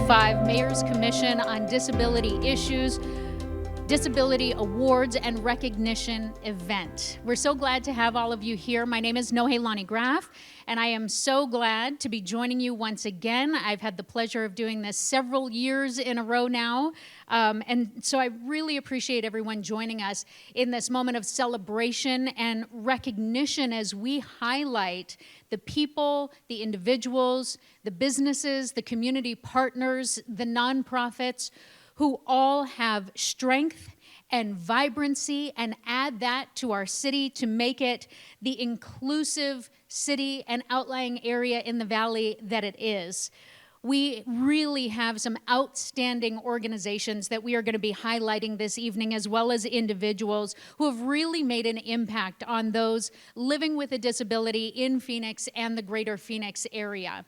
2025 Mayor's Commission on Disability Issues, Disability Awards and Recognition event. We're so glad to have all of you here. My name is Nohelani Graff, and I am so glad to be joining you once again. I've had the pleasure of doing this several years in a row now, and so I really appreciate everyone joining us in this moment of celebration and recognition as we highlight the people, the individuals, the businesses, the community partners, the nonprofits, who all have strength and vibrancy and add that to our city to make it the inclusive city and outlying area in the valley that it is. We really have some outstanding organizations that we are going to be highlighting this evening, as well as individuals who have really made an impact on those living with a disability in Phoenix and the greater Phoenix area.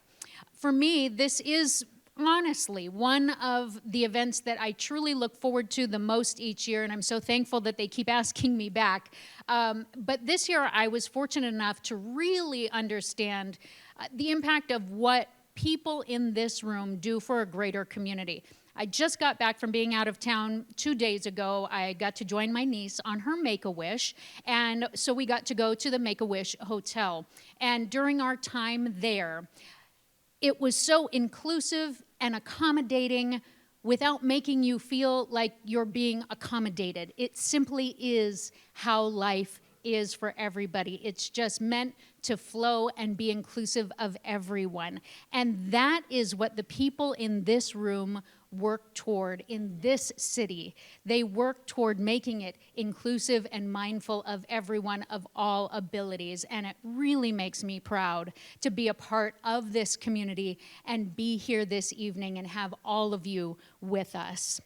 For me, this is honestly one of the events that I truly look forward to the most each year, and I'm so thankful that they keep asking me back. But this year I was fortunate enough to really understand the impact of what people in this room do for a greater community. I just got back from being out of town 2 days ago. I got to join my niece on her Make-A-Wish, and so we got to go to the Make-A-Wish Hotel. And during our time there, it was so inclusive and accommodating without making you feel like you're being accommodated. It simply is how life is for everybody. It's just meant to flow and be inclusive of everyone. And that is what the people in this room work toward in this city. They work toward making it inclusive and mindful of everyone of all abilities. And it really makes me proud to be a part of this community and be here this evening and have all of you with us.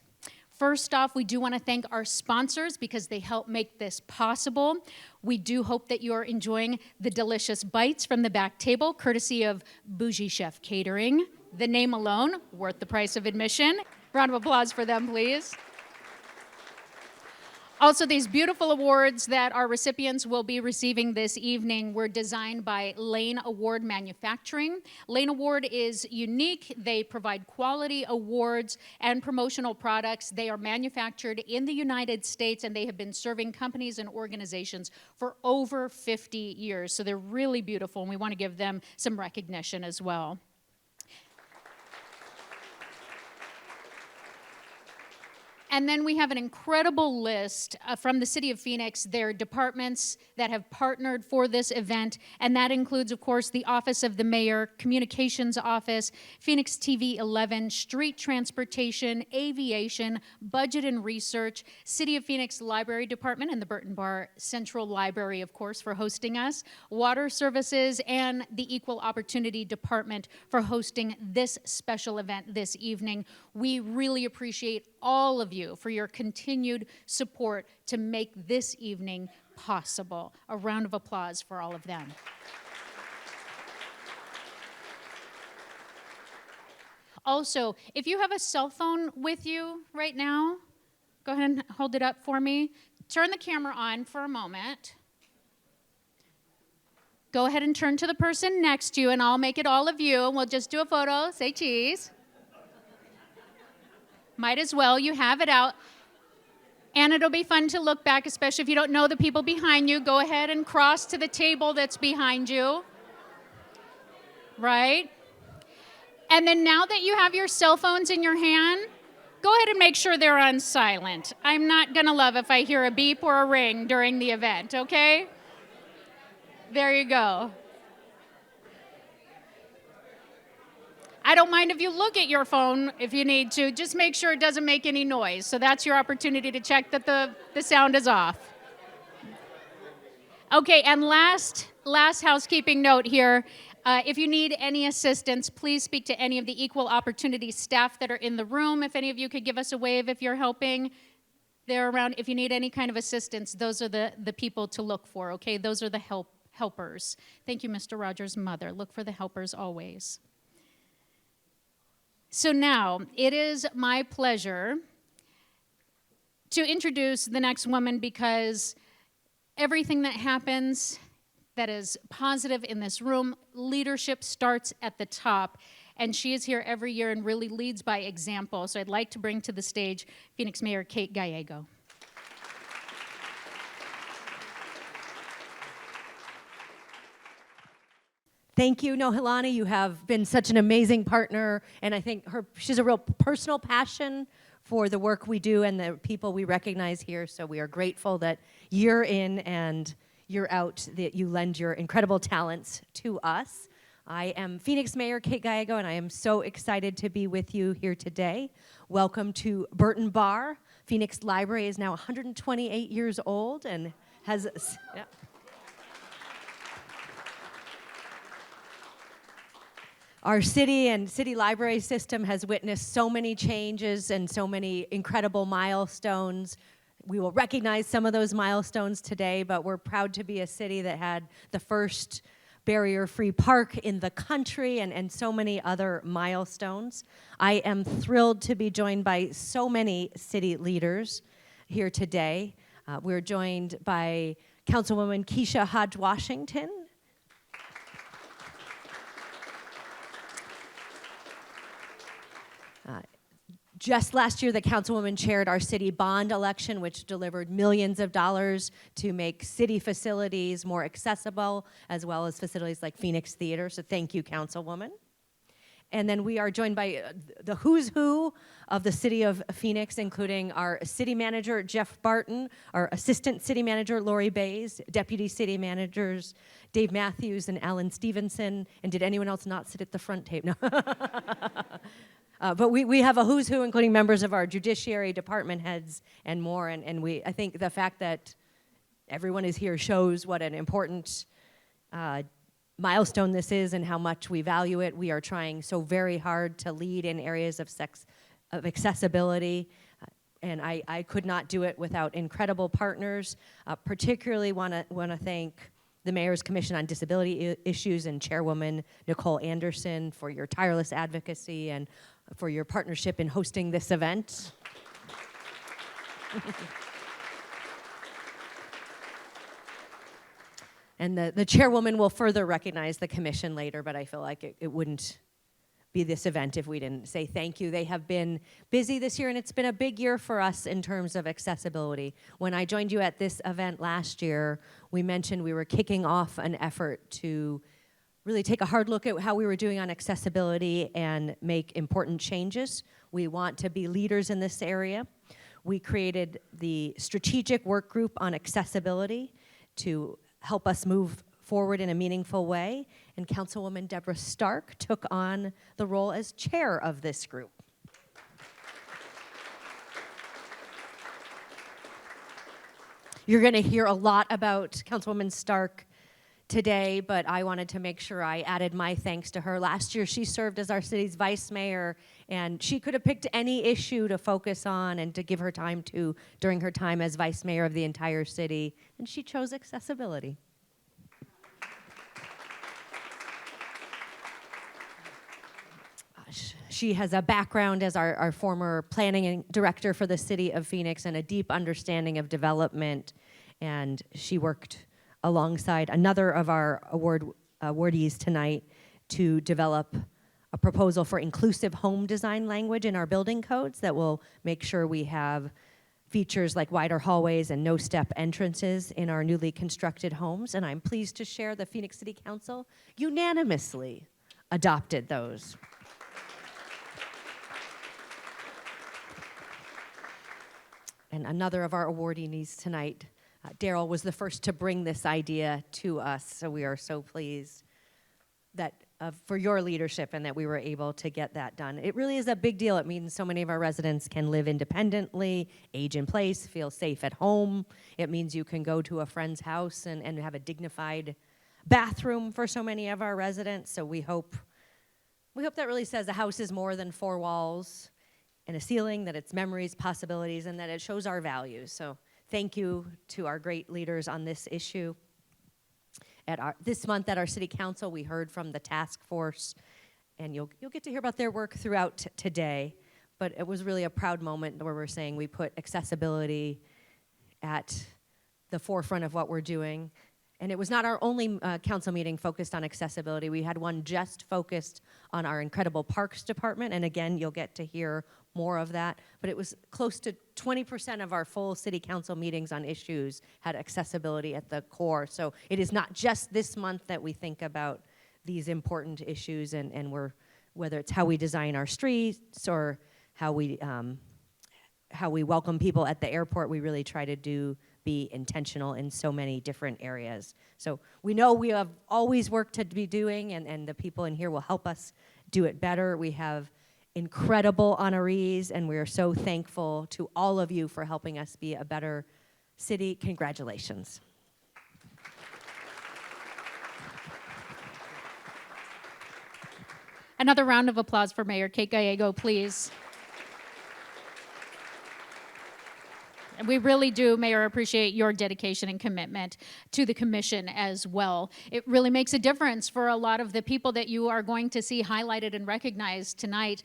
First off, we do want to thank our sponsors because they help make this possible. We do hope that you're enjoying the delicious bites from the back table, courtesy of Bougie Chef Catering. The name alone, worth the price of admission. Round of applause for them, please. Also, these beautiful awards that our recipients will be receiving this evening were designed by Lane Award Manufacturing. Lane Award is unique. They provide quality awards and promotional products. They are manufactured in the United States, and they have been serving companies and organizations for over 50 years. So they're really beautiful, and we want to give them some recognition as well. And then we have an incredible list from the City of Phoenix, their departments that have partnered for this event, and that includes, of course, the Office of the Mayor, Communications Office, Phoenix TV 11, Street Transportation, Aviation, Budget and Research, City of Phoenix Library Department, and the Burton Barr Central Library, of course, for hosting us, Water Services, and the Equal Opportunity Department for hosting this special event this evening. We really appreciate all of you for your continued support to make this evening possible. A round of applause for all of them. Also, if you have a cell phone with you right now, go ahead and hold it up for me. Turn the camera on for a moment. Go ahead and turn to the person next to you, and I'll make it all of you, and we'll just do a photo. Say cheese. Might as well, you have it out. And it'll be fun to look back, especially if you don't know the people behind you. Go ahead and cross to the table that's behind you. Right? And then now that you have your cell phones in your hand, go ahead and make sure they're on silent. I'm not gonna love if I hear a beep or a ring during the event, okay? There you go. I don't mind if you look at your phone if you need to. Just make sure it doesn't make any noise. So that's your opportunity to check that the sound is off. Okay, and last housekeeping note here. If you need any assistance, please speak to any of the Equal Opportunity staff that are in the room. If any of you could give us a wave if you're helping. They're around. If you need any kind of assistance, those are the people to look for, okay? Those are the helpers. Thank you, Mr. Rogers' mother. Look for the helpers always. So now, it is my pleasure to introduce the next woman because everything that happens that is positive in this room, leadership starts at the top. and she is here every year and really leads by example. So I'd like to bring to the stage Phoenix Mayor Kate Gallego. Thank you, Nohelani. You have been such an amazing partner, and I think she's a real personal passion for the work we do and the people we recognize here, so we are grateful that year in and year out that you lend your incredible talents to us. I am Phoenix Mayor Kate Gallego, and I am so excited to be with you here today. Welcome to Burton Barr. Phoenix Library is now 128 years old and has... Yeah. Our city and city library system has witnessed so many changes and so many incredible milestones. We will recognize some of those milestones today, but we're proud to be a city that had the first barrier-free park in the country and so many other milestones. I am thrilled to be joined by so many city leaders here today. We're joined by Councilwoman Keisha Hodge-Washington. Just last year, the Councilwoman chaired our city bond election, which delivered millions of dollars to make city facilities more accessible, as well as facilities like Phoenix Theater. So thank you, Councilwoman. And then we are joined by the who's who of the city of Phoenix, including our city manager, Jeff Barton, our assistant city manager, Lori Bays, deputy city managers, Dave Matthews and Alan Stevenson. And did anyone else not sit at the front table? No. But we have a who's who, including members of our judiciary, department heads, and more. And I think the fact that everyone is here shows what an important milestone this is and how much we value it. We are trying so very hard to lead in areas of accessibility. And I could not do it without incredible partners. Particularly want to thank the Mayor's Commission on Disability Issues and Chairwoman Nicole Anderson for your tireless advocacy and for your partnership in hosting this event. And the chairwoman will further recognize the commission later, but I feel like it wouldn't be this event if we didn't say thank you. They have been busy this year, and it's been a big year for us in terms of accessibility. When I joined you at this event last year, we mentioned we were kicking off an effort to really take a hard look at how we were doing on accessibility and make important changes. We want to be leaders in this area. We created the strategic work group on accessibility to help us move forward in a meaningful way, and Councilwoman Debra Stark took on the role as chair of this group. You're going to hear a lot about Councilwoman Stark today, but I wanted to make sure I added my thanks to her. Last year, she served as our city's vice mayor, and she could have picked any issue to focus on and to give her time to during her time as vice mayor of the entire city, and she chose accessibility. She has a background as our former planning director for the city of Phoenix and a deep understanding of development, and she worked alongside another of our awardees tonight to develop a proposal for inclusive home design language in our building codes that will make sure we have features like wider hallways and no-step entrances in our newly constructed homes. And I'm pleased to share the Phoenix City Council unanimously adopted those. And another of our awardees tonight, Darrel, was the first to bring this idea to us, so we are so pleased that for your leadership and that we were able to get that done. It really is a big deal. It means so many of our residents can live independently, age in place, feel safe at home. It means you can go to a friend's house and have a dignified bathroom for so many of our residents. So we hope that really says a house is more than four walls and a ceiling, that it's memories, possibilities, and that it shows our values. So thank you to our great leaders on this issue. This month at our city council, we heard from the task force, and you'll get to hear about their work throughout today. But it was really a proud moment where we're saying we put accessibility at the forefront of what we're doing. And it was not our only council meeting focused on accessibility. We had one just focused on our incredible parks department. And again, you'll get to hear more of that. But it was close to 20% of our full city council meetings on issues had accessibility at the core. So it is not just this month that we think about these important issues, and whether it's how we design our streets or how we welcome people at the airport, we really try to be intentional in so many different areas. So we know we have always work to be doing, and the people in here will help us do it better. We have incredible honorees, and we are so thankful to all of you for helping us be a better city. Congratulations. Another round of applause for Mayor Kate Gallego, please. And we really do, Mayor, appreciate your dedication and commitment to the commission as well. It really makes a difference for a lot of the people that you are going to see highlighted and recognized tonight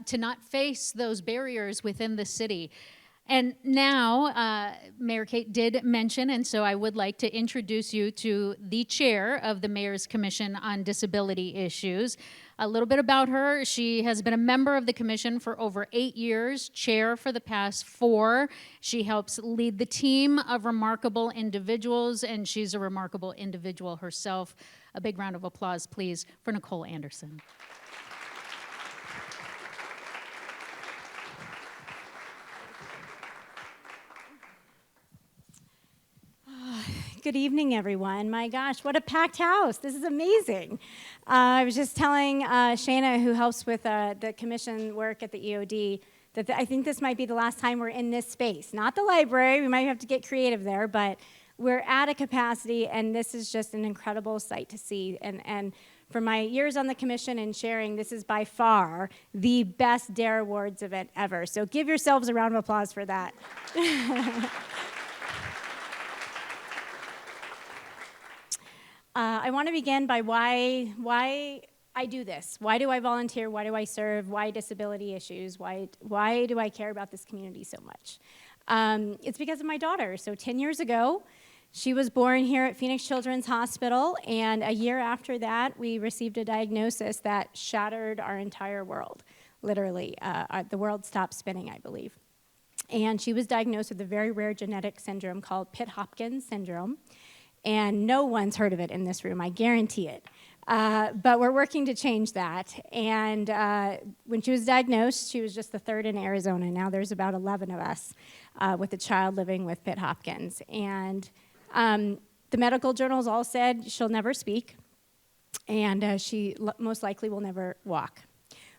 to not face those barriers within the city. And now, Mayor Kate did mention, and so I would like to introduce you to the chair of the Mayor's Commission on Disability Issues. A little bit about her: she has been a member of the commission for over 8 years, chair for the past 4. She helps lead the team of remarkable individuals, and she's a remarkable individual herself. A big round of applause, please, for Nicole Anderson. Good evening, everyone. My gosh, what a packed house. This is amazing. I was just telling Shana, who helps with the commission work at the EOD, that I think this might be the last time we're in this space. Not the library. We might have to get creative there, but we're at a capacity, and this is just an incredible sight to see. And for my years on the commission and sharing, this is by far the best D.A.R.E Awards event ever. So give yourselves a round of applause for that. I want to begin by why I do this. Why do I volunteer? Why do I serve? Why disability issues? Why do I care about this community so much? It's because of my daughter. So 10 years ago, she was born here at Phoenix Children's Hospital, and a year after that, we received a diagnosis that shattered our entire world, literally. The world stopped spinning, I believe. And she was diagnosed with a very rare genetic syndrome called Pitt-Hopkins syndrome. And no one's heard of it in this room, I guarantee it. But we're working to change that. And when she was diagnosed, she was just the 3rd in Arizona. Now there's about 11 of us with a child living with Pitt-Hopkins. And the medical journals all said she'll never speak, and she most likely will never walk.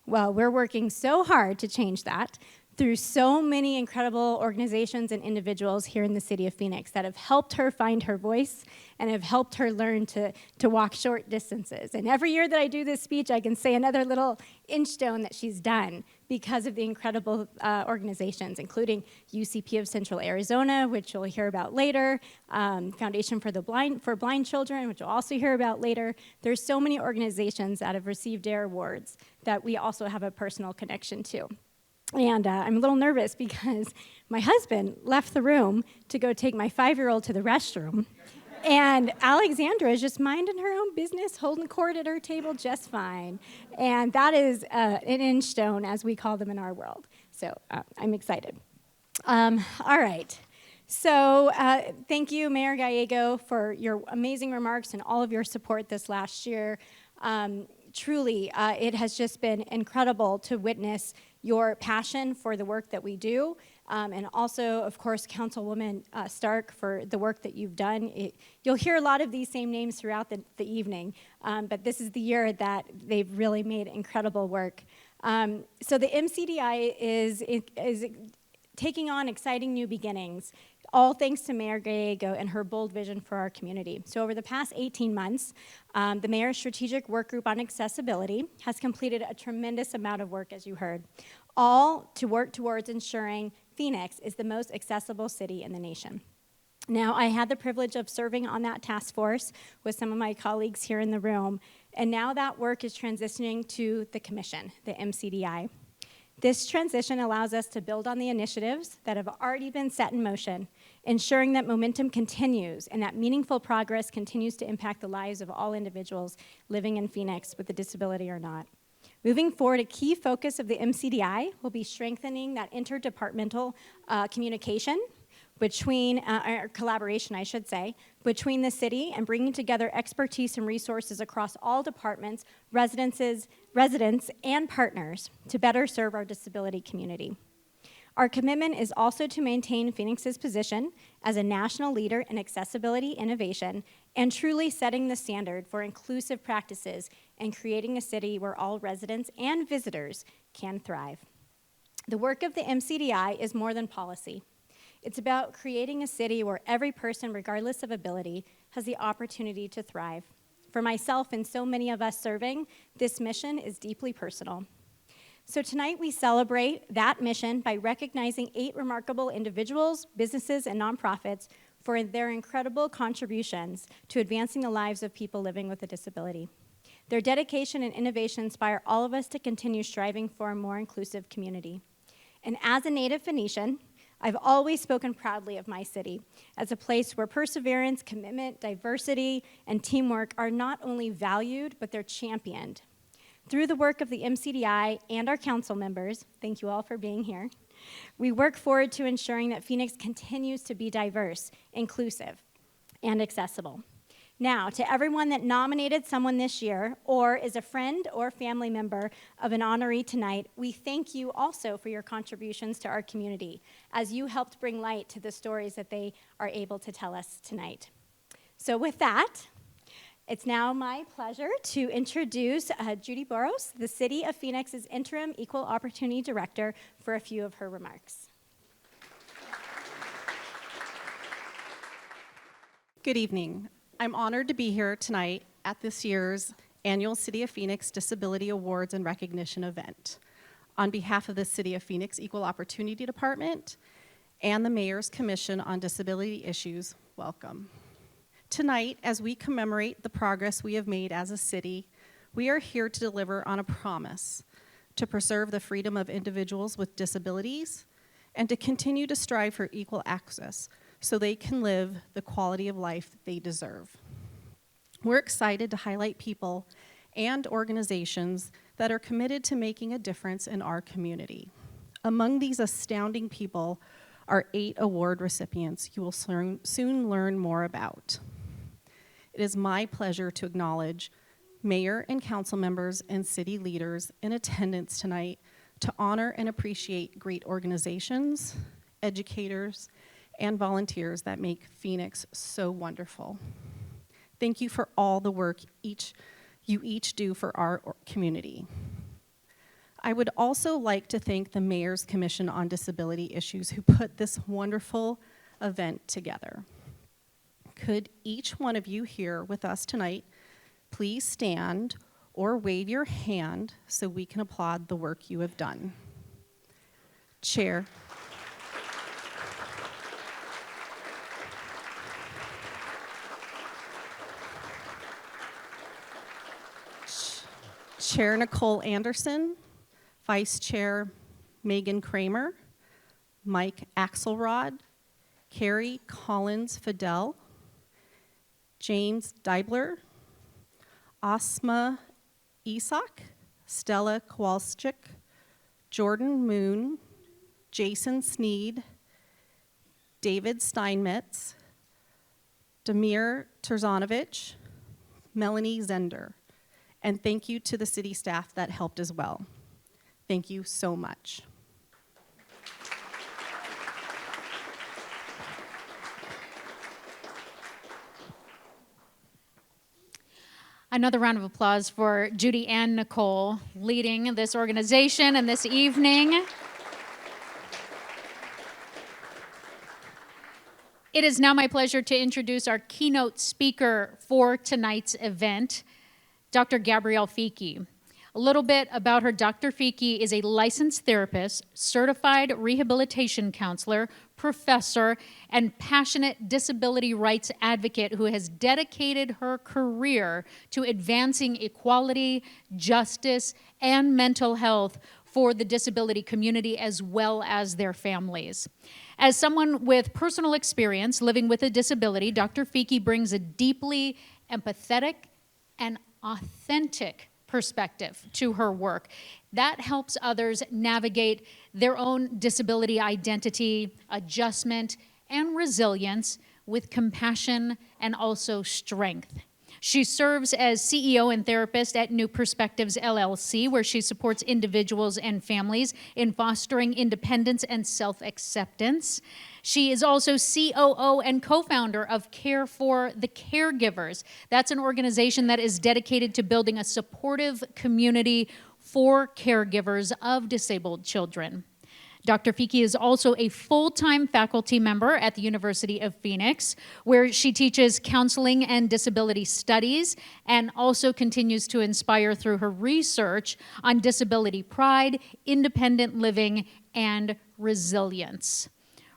Well, we're working so hard to change that through so many incredible organizations and individuals here in the city of Phoenix that have helped her find her voice and have helped her learn to walk short distances. And every year that I do this speech, I can say another little inch stone that she's done because of the incredible organizations, including UCP of Central Arizona, which you'll hear about later, Foundation for Blind Children, which you'll also hear about later. There's so many organizations that have received D.A.R.E awards that we also have a personal connection to. And I'm a little nervous because my husband left the room to go take my 5-year-old to the restroom. And Alexandra is just minding her own business, holding court at her table just fine. And that is an inch stone, as we call them in our world. So I'm excited. All right. So thank you, Mayor Gallego, for your amazing remarks and all of your support this last year. Truly, it has just been incredible to witness your passion for the work that we do, and also, of course, Councilwoman Stark for the work that you've done. You'll hear a lot of these same names throughout the evening, but this is the year that they've really made incredible work. So the MCDI is taking on exciting new beginnings, all thanks to Mayor Gallego and her bold vision for our community. So over the past 18 months, the Mayor's Strategic Work Group on Accessibility has completed a tremendous amount of work, as you heard, all to work towards ensuring Phoenix is the most accessible city in the nation. Now, I had the privilege of serving on that task force with some of my colleagues here in the room, and now that work is transitioning to the commission, the MCDI. This transition allows us to build on the initiatives that have already been set in motion ensuring that momentum continues and that meaningful progress continues to impact the lives of all individuals living in Phoenix with a disability or not. Moving forward, a key focus of the MCDI will be strengthening that interdepartmental communication between, or collaboration, I should say, between the city and bringing together expertise and resources across all departments, residents, and partners to better serve our disability community. Our commitment is also to maintain Phoenix's position as a national leader in accessibility innovation and truly setting the standard for inclusive practices and creating a city where all residents and visitors can thrive. The work of the MCDI is more than policy. It's about creating a city where every person, regardless of ability, has the opportunity to thrive. For myself and so many of us serving, this mission is deeply personal. So tonight we celebrate that mission by recognizing 8 remarkable individuals, businesses, and nonprofits for their incredible contributions to advancing the lives of people living with a disability. Their dedication and innovation inspire all of us to continue striving for a more inclusive community. And as a native Phoenician, I've always spoken proudly of my city as a place where perseverance, commitment, diversity, and teamwork are not only valued, but they're championed. Through the work of the MCDI and our council members, thank you all for being here, we work forward to ensuring that Phoenix continues to be diverse, inclusive, and accessible. Now, to everyone that nominated someone this year or is a friend or family member of an honoree tonight, we thank you also for your contributions to our community as you helped bring light to the stories that they are able to tell us tonight. So with that, it's now my pleasure to introduce Judy Boros, the City of Phoenix's Interim Equal Opportunity Director, for a few of her remarks. Good evening. I'm honored to be here tonight at this year's annual City of Phoenix Disability Awards and Recognition event. On behalf of the City of Phoenix Equal Opportunity Department and the Mayor's Commission on Disability Issues, welcome. Tonight, as we commemorate the progress we have made as a city, we are here to deliver on a promise to preserve the freedom of individuals with disabilities and to continue to strive for equal access so they can live the quality of life they deserve. We're excited to highlight people and organizations that are committed to making a difference in our community. Among these astounding people are 8 award recipients you will soon learn more about. It is my pleasure to acknowledge mayor and council members and city leaders in attendance tonight to honor and appreciate great organizations, educators, and volunteers that make Phoenix so wonderful. Thank you for all the work you each do for our community. I would also like to thank the Mayor's Commission on Disability Issues who put this wonderful event together. Could each one of you here with us tonight please stand or wave your hand so we can applaud the work you have done? Chair. Chair Nicole Anderson, Vice Chair Megan Kramer, Mike Axelrod, Carrie Collins-Fidel, James Deibler, Asma Isak, Stella Kowalczyk, Jordan Moon, Jason Sneed, David Steinmetz, Damir Terzanovich, Melanie Zender. And thank you to the city staff that helped as well. Thank you so much. Another round of applause for Judy and Nicole leading this organization and this evening. It is now my pleasure to introduce our keynote speaker for tonight's event, Dr. Gabrielle Fiki. A little bit about her. Dr. Fiki is a licensed therapist, certified rehabilitation counselor, professor, and passionate disability rights advocate who has dedicated her career to advancing equality, justice, and mental health for the disability community as well as their families. As someone with personal experience living with a disability, Dr. Fiki brings a deeply empathetic and authentic perspective to her work that helps others navigate their own disability identity, adjustment, and resilience with compassion and also strength. She serves as CEO and therapist at New Perspectives LLC, where she supports individuals and families in fostering independence and self-acceptance. She is also COO and co-founder of Care for the Caregivers. That's an organization that is dedicated to building a supportive community for caregivers of disabled children. Dr. Fiki is also a full-time faculty member at the University of Phoenix, where she teaches counseling and disability studies and also continues to inspire through her research on disability pride, independent living, and resilience.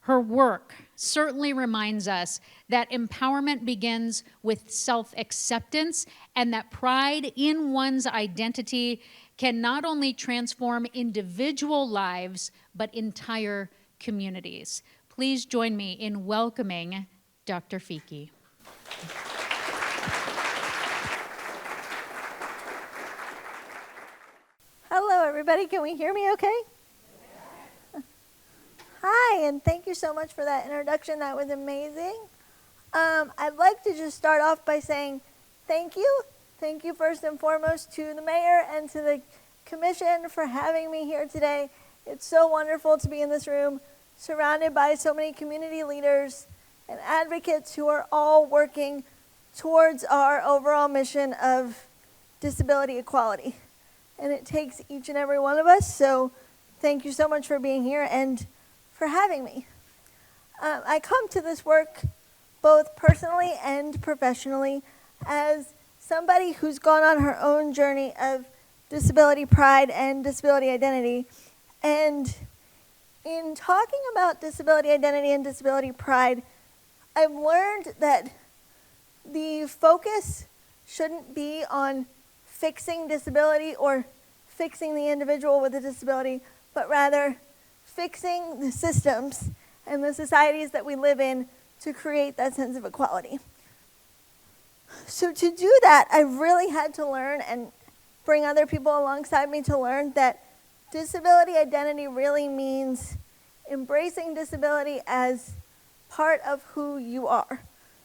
Her work certainly reminds us that empowerment begins with self-acceptance and that pride in one's identity can not only transform individual lives, but entire communities. Please join me in welcoming Dr. Fiki. Hello, everybody. Can we hear me okay? Hi, and thank you so much for that introduction. That was amazing. I'd like to just start off by saying thank you. Thank you first and foremost to the mayor and to the commission for having me here today. It's so wonderful to be in this room, surrounded by so many community leaders and advocates who are all working towards our overall mission of disability equality. And it takes each and every one of us, so thank you so much for being here and for having me. I come to this work both personally and professionally as somebody who's gone on her own journey of disability pride and disability identity. And in talking about disability identity and disability pride, I've learned that the focus shouldn't be on fixing disability or fixing the individual with a disability, but rather fixing the systems and the societies that we live in to create that sense of equality. So to do that, I really had to learn and bring other people alongside me to learn that disability identity really means embracing disability as part of who you are.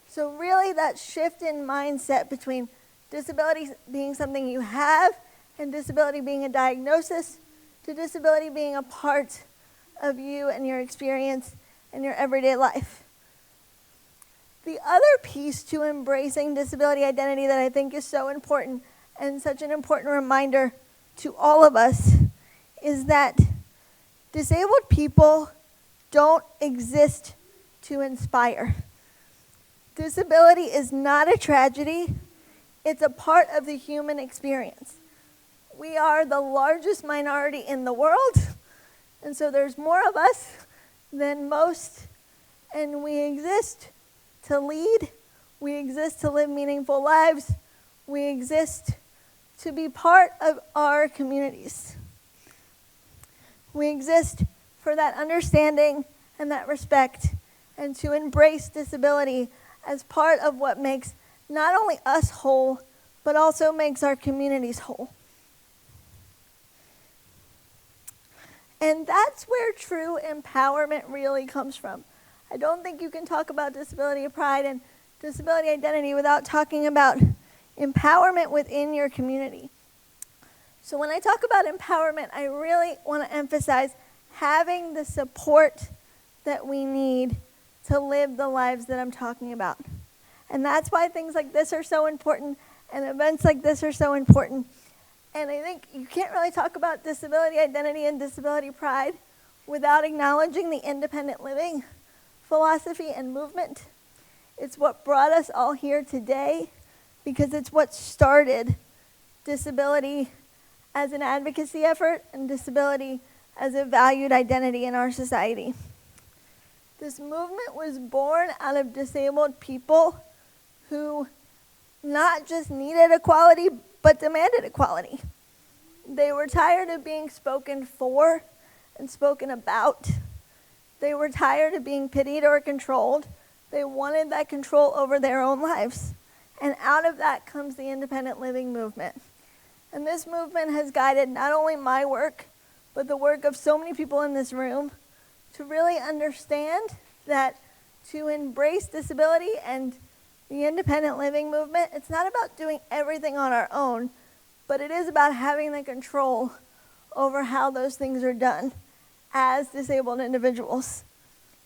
So really that shift in mindset between disability being something you have and disability being a diagnosis to disability being a part of you and your experience and your everyday life. The other piece to embracing disability identity that I think is so important and such an important reminder to all of us is that disabled people don't exist to inspire. Disability is not a tragedy. It's a part of the human experience. We are the largest minority in the world, and so there's more of us than most, and we exist to lead, we exist to live meaningful lives, we exist to be part of our communities. We exist for that understanding and that respect and to embrace disability as part of what makes not only us whole, but also makes our communities whole. And that's where true empowerment really comes from. I don't think you can talk about disability pride and disability identity without talking about empowerment within your community. So when I talk about empowerment, I really want to emphasize having the support that we need to live the lives that I'm talking about. And that's why things like this are so important and events like this are so important. And I think you can't really talk about disability identity and disability pride without acknowledging the independent living philosophy and movement. It's what brought us all here today because it's what started disability as an advocacy effort and disability as a valued identity in our society. This movement was born out of disabled people who not just needed equality, but demanded equality. They were tired of being spoken for and spoken about. They were tired of being pitied or controlled. They wanted that control over their own lives. And out of that comes the independent living movement. And this movement has guided not only my work, but the work of so many people in this room to really understand that to embrace disability and the independent living movement, it's not about doing everything on our own, but it is about having the control over how those things are done as disabled individuals.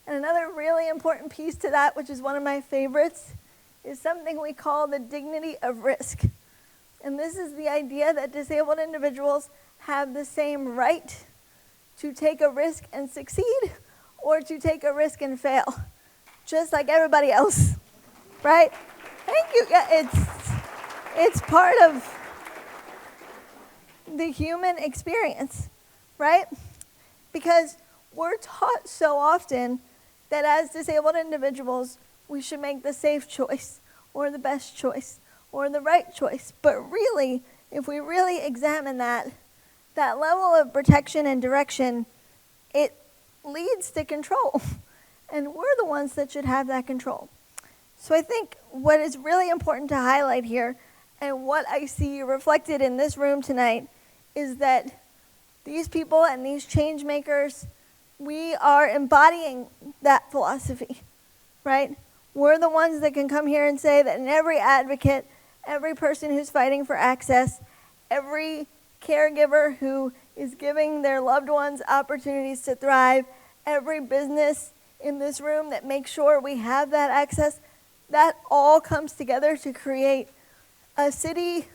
And another really important piece to that, which is one of my favorites, is something we call the dignity of risk. And this is the idea that disabled individuals have the same right to take a risk and succeed or to take a risk and fail, just like everybody else, right? Thank you. Yeah, it's part of the human experience, right? Because we're taught so often that as disabled individuals, we should make the safe choice or the best choice or the right choice. But really, if we really examine that level of protection and direction, it leads to control. And we're the ones that should have that control. So I think what is really important to highlight here, and what I see reflected in this room tonight, is that these people and these change makers, we are embodying that philosophy, right? We're the ones that can come here and say that in every advocate, every person who's fighting for access, every caregiver who is giving their loved ones opportunities to thrive, every business in this room that makes sure we have that access, that all comes together to create a city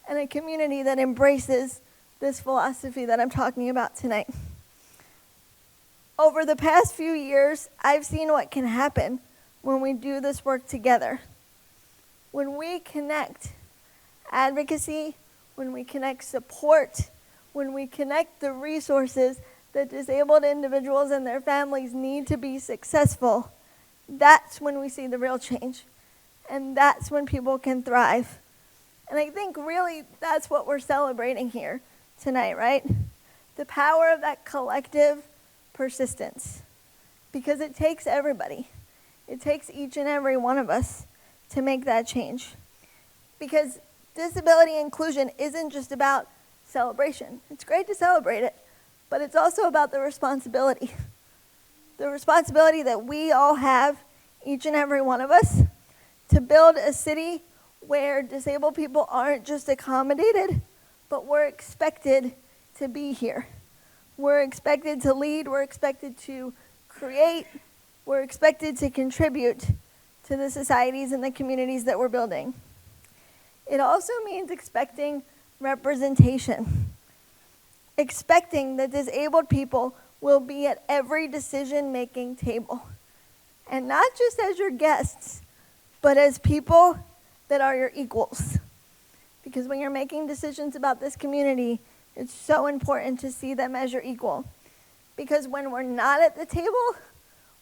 and a community that embraces this philosophy that I'm talking about tonight. Over the past few years, I've seen what can happen when we do this work together. When we connect advocacy, when we connect support, when we connect the resources that disabled individuals and their families need to be successful, that's when we see the real change. And that's when people can thrive. And I think really that's what we're celebrating here tonight, right? The power of that collective persistence. Because it takes everybody. It takes each and every one of us to make that change. Because disability inclusion isn't just about celebration. It's great to celebrate it, but it's also about the responsibility. The responsibility that we all have, each and every one of us, to build a city where disabled people aren't just accommodated, but we're expected to be here. We're expected to lead, we're expected to create, we're expected to contribute to the societies and the communities that we're building. It also means expecting representation. Expecting that disabled people will be at every decision-making table. And not just as your guests, but as people that are your equals. Because when you're making decisions about this community, it's so important to see them as your equal. Because when we're not at the table,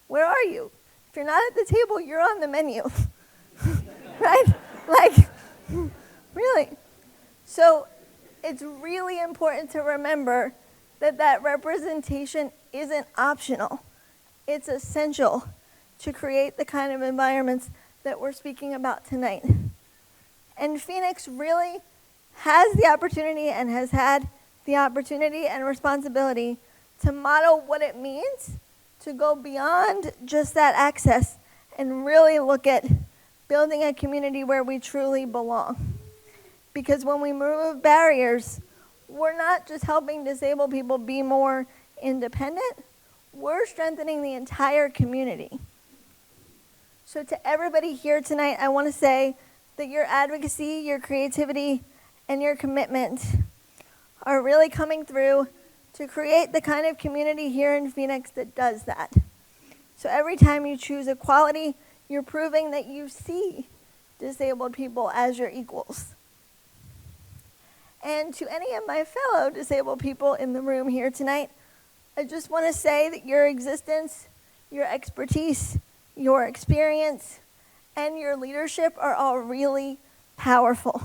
where are you? If you're not at the table, you're on the menu. Right? Like, really. So it's really important to remember that that representation isn't optional. It's essential to create the kind of environments that we're speaking about tonight. And Phoenix really has the opportunity and has had the opportunity and responsibility to model what it means to go beyond just that access and really look at building a community where we truly belong. Because when we remove barriers, we're not just helping disabled people be more independent, we're strengthening the entire community. So to everybody here tonight, I want to say that your advocacy, your creativity, and your commitment are really coming through to create the kind of community here in Phoenix that does that. So every time you choose equality, you're proving that you see disabled people as your equals. And to any of my fellow disabled people in the room here tonight, I just want to say that your existence, your expertise, your experience, and your leadership are all really powerful.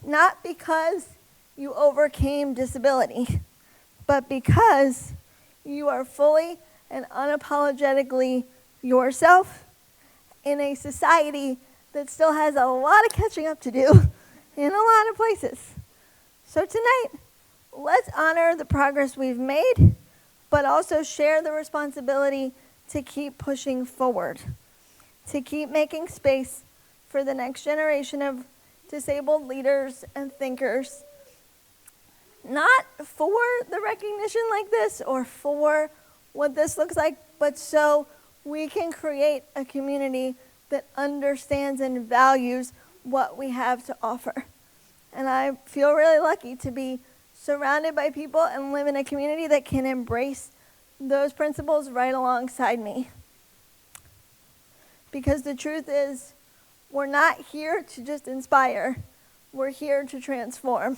Not because you overcame disability, but because you are fully and unapologetically yourself in a society that still has a lot of catching up to do in a lot of places. So tonight, let's honor the progress we've made, but also share the responsibility to keep pushing forward, to keep making space for the next generation of disabled leaders and thinkers, not for the recognition like this or for what this looks like, but so we can create a community that understands and values what we have to offer. And I feel really lucky to be surrounded by people and live in a community that can embrace those principles right alongside me. Because the truth is, we're not here to just inspire, we're here to transform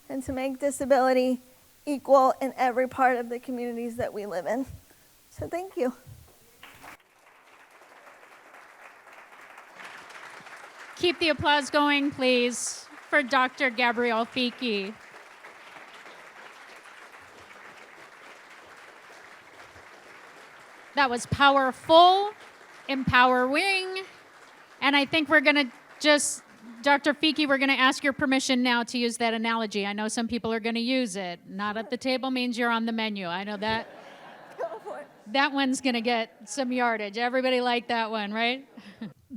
and to make disability equal in every part of the communities that we live in. So thank you. Keep the applause going, please, for Dr. Gabrielle Fiki. That was powerful, empowering, and I think we're going to just, Dr. Fiki, we're going to ask your permission now to use that analogy. I know some people are going to use it. Not at the table means you're on the menu. I know that. Go for it. That one's going to get some yardage. Everybody liked that one, right?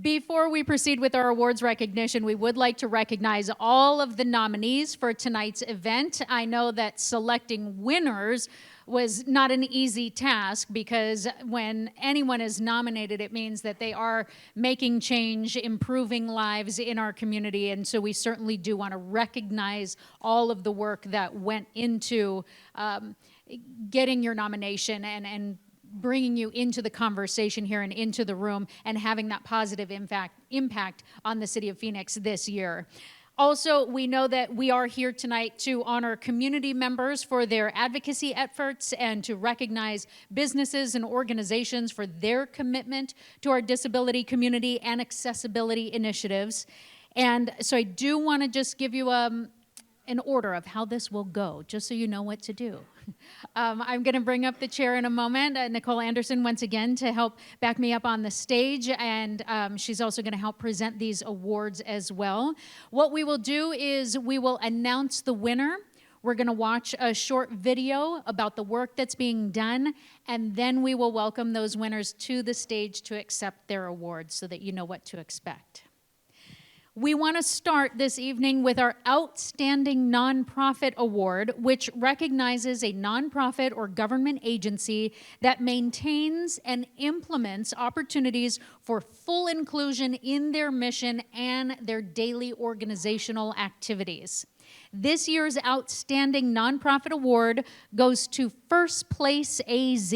Before we proceed with our awards recognition, we would like to recognize all of the nominees for tonight's event. I know that selecting winners was not an easy task because when anyone is nominated, it means that they are making change, improving lives in our community, and so we certainly do want to recognize all of the work that went into getting your nomination and bringing you into the conversation here and into the room and having that positive impact on the city of Phoenix this year. Also, we know that we are here tonight to honor community members for their advocacy efforts and to recognize businesses and organizations for their commitment to our disability community and accessibility initiatives. And so I do want to just give you an order of how this will go, just so you know what to do. I'm going to bring up the chair in a moment, Nicole Anderson, once again, to help back me up on the stage, and she's also going to help present these awards as well. What we will do is we will announce the winner. We're going to watch a short video about the work that's being done, and then we will welcome those winners to the stage to accept their awards so that you know what to expect. We want to start this evening with our Outstanding Nonprofit Award, which recognizes a nonprofit or government agency that maintains and implements opportunities for full inclusion in their mission and their daily organizational activities. This year's Outstanding Nonprofit Award goes to First Place AZ.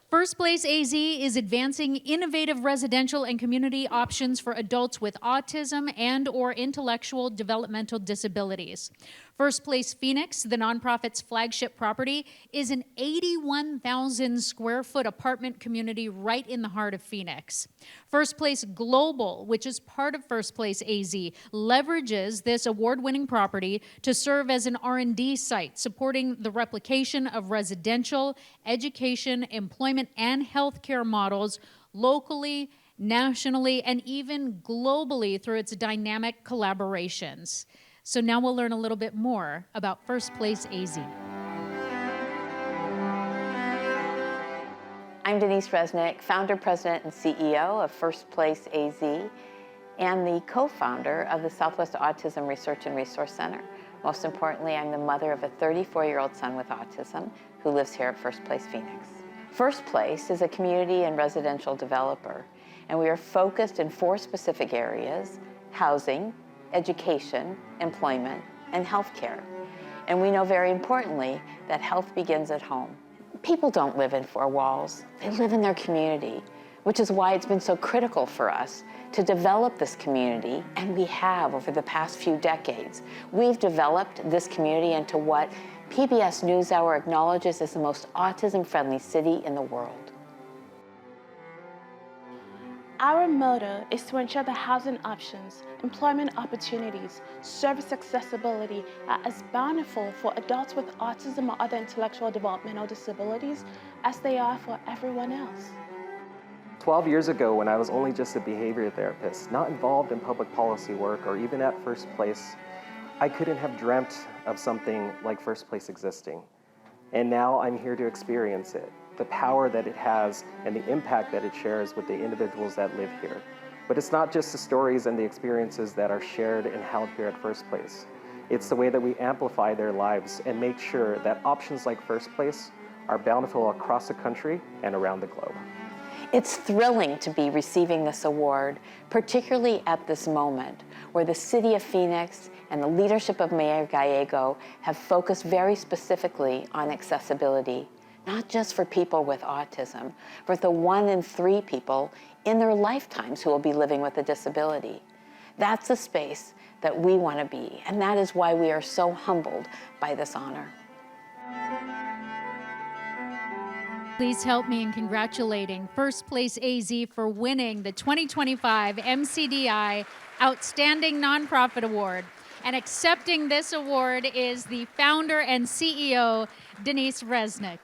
First Place AZ is advancing innovative residential and community options for adults with autism and/or intellectual developmental disabilities. First Place Phoenix, the nonprofit's flagship property, is an 81,000 square foot apartment community right in the heart of Phoenix. First Place Global, which is part of First Place AZ, leverages this award-winning property to serve as an R&D site, supporting the replication of residential, education, employment, and healthcare models locally, nationally, and even globally through its dynamic collaborations. So now we'll learn a little bit more about First Place AZ. I'm Denise Resnick, founder, president, and CEO of First Place AZ, and the co-founder of the Southwest Autism Research and Resource Center. Most importantly, I'm the mother of a 34-year-old son with autism who lives here at First Place Phoenix. First Place is a community and residential developer, and we are focused in 4 specific areas: housing, education, employment, and healthcare. And we know very importantly that health begins at home. People don't live in 4 walls, they live in their community, which is why it's been so critical for us to develop this community, and we have over the past few decades. We've developed this community into what PBS NewsHour acknowledges as the most autism-friendly city in the world. Our motto is to ensure that housing options, employment opportunities, service accessibility are as bountiful for adults with autism or other intellectual developmental disabilities as they are for everyone else. 12 years ago, when I was only just a behavior therapist, not involved in public policy work or even at First Place, I couldn't have dreamt of something like First Place existing. And now I'm here to experience it, the power that it has and the impact that it shares with the individuals that live here. But it's not just the stories and the experiences that are shared and held here at First Place. It's the way that we amplify their lives and make sure that options like First Place are bountiful across the country and around the globe. It's thrilling to be receiving this award, particularly at this moment, where the City of Phoenix and the leadership of Mayor Gallego have focused very specifically on accessibility, not just for people with autism, but the 1 in 3 people in their lifetimes who will be living with a disability. That's a space that we want to be, and that is why we are so humbled by this honor. Please help me in congratulating First Place AZ for winning the 2025 MCDI Outstanding Nonprofit Award. And accepting this award is the founder and CEO, Denise Resnick.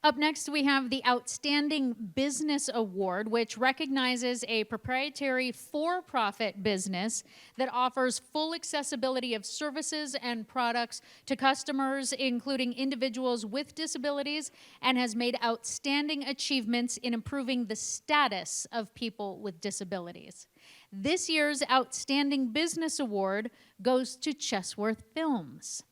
Up next, we have the Outstanding Business Award, which recognizes a proprietary for-profit business that offers full accessibility of services and products to customers, including individuals with disabilities, and has made outstanding achievements in improving the status of people with disabilities. This year's Outstanding Business Award goes to CHESWORTH Films.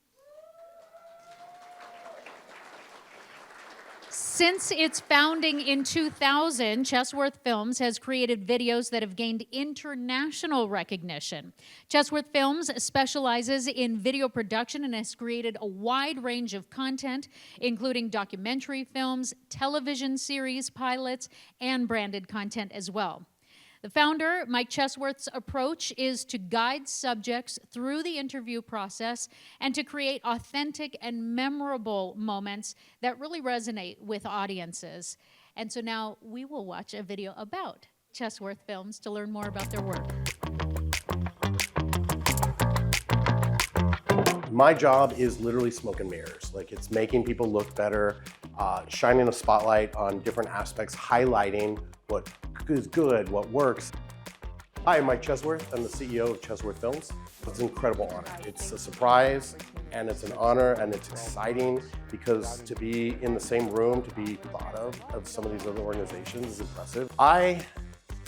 Since its founding in 2000, CHESWORTH Films has created videos that have gained international recognition. CHESWORTH Films specializes in video production and has created a wide range of content, including documentary films, television series, pilots, and branded content as well. The founder, Mike Chesworth's approach is to guide subjects through the interview process and to create authentic and memorable moments that really resonate with audiences. And so now we will watch a video about CHESWORTH Films to learn more about their work. My job is literally smoke and mirrors. Like, it's making people look better, shining a spotlight on different aspects, highlighting what is good, what works. Hi, I'm Mike Chesworth. I'm the CEO of CHESWORTH Films. It's an incredible honor. It's a surprise, and it's an honor, and it's exciting because to be in the same room, to be thought of some of these other organizations is impressive. I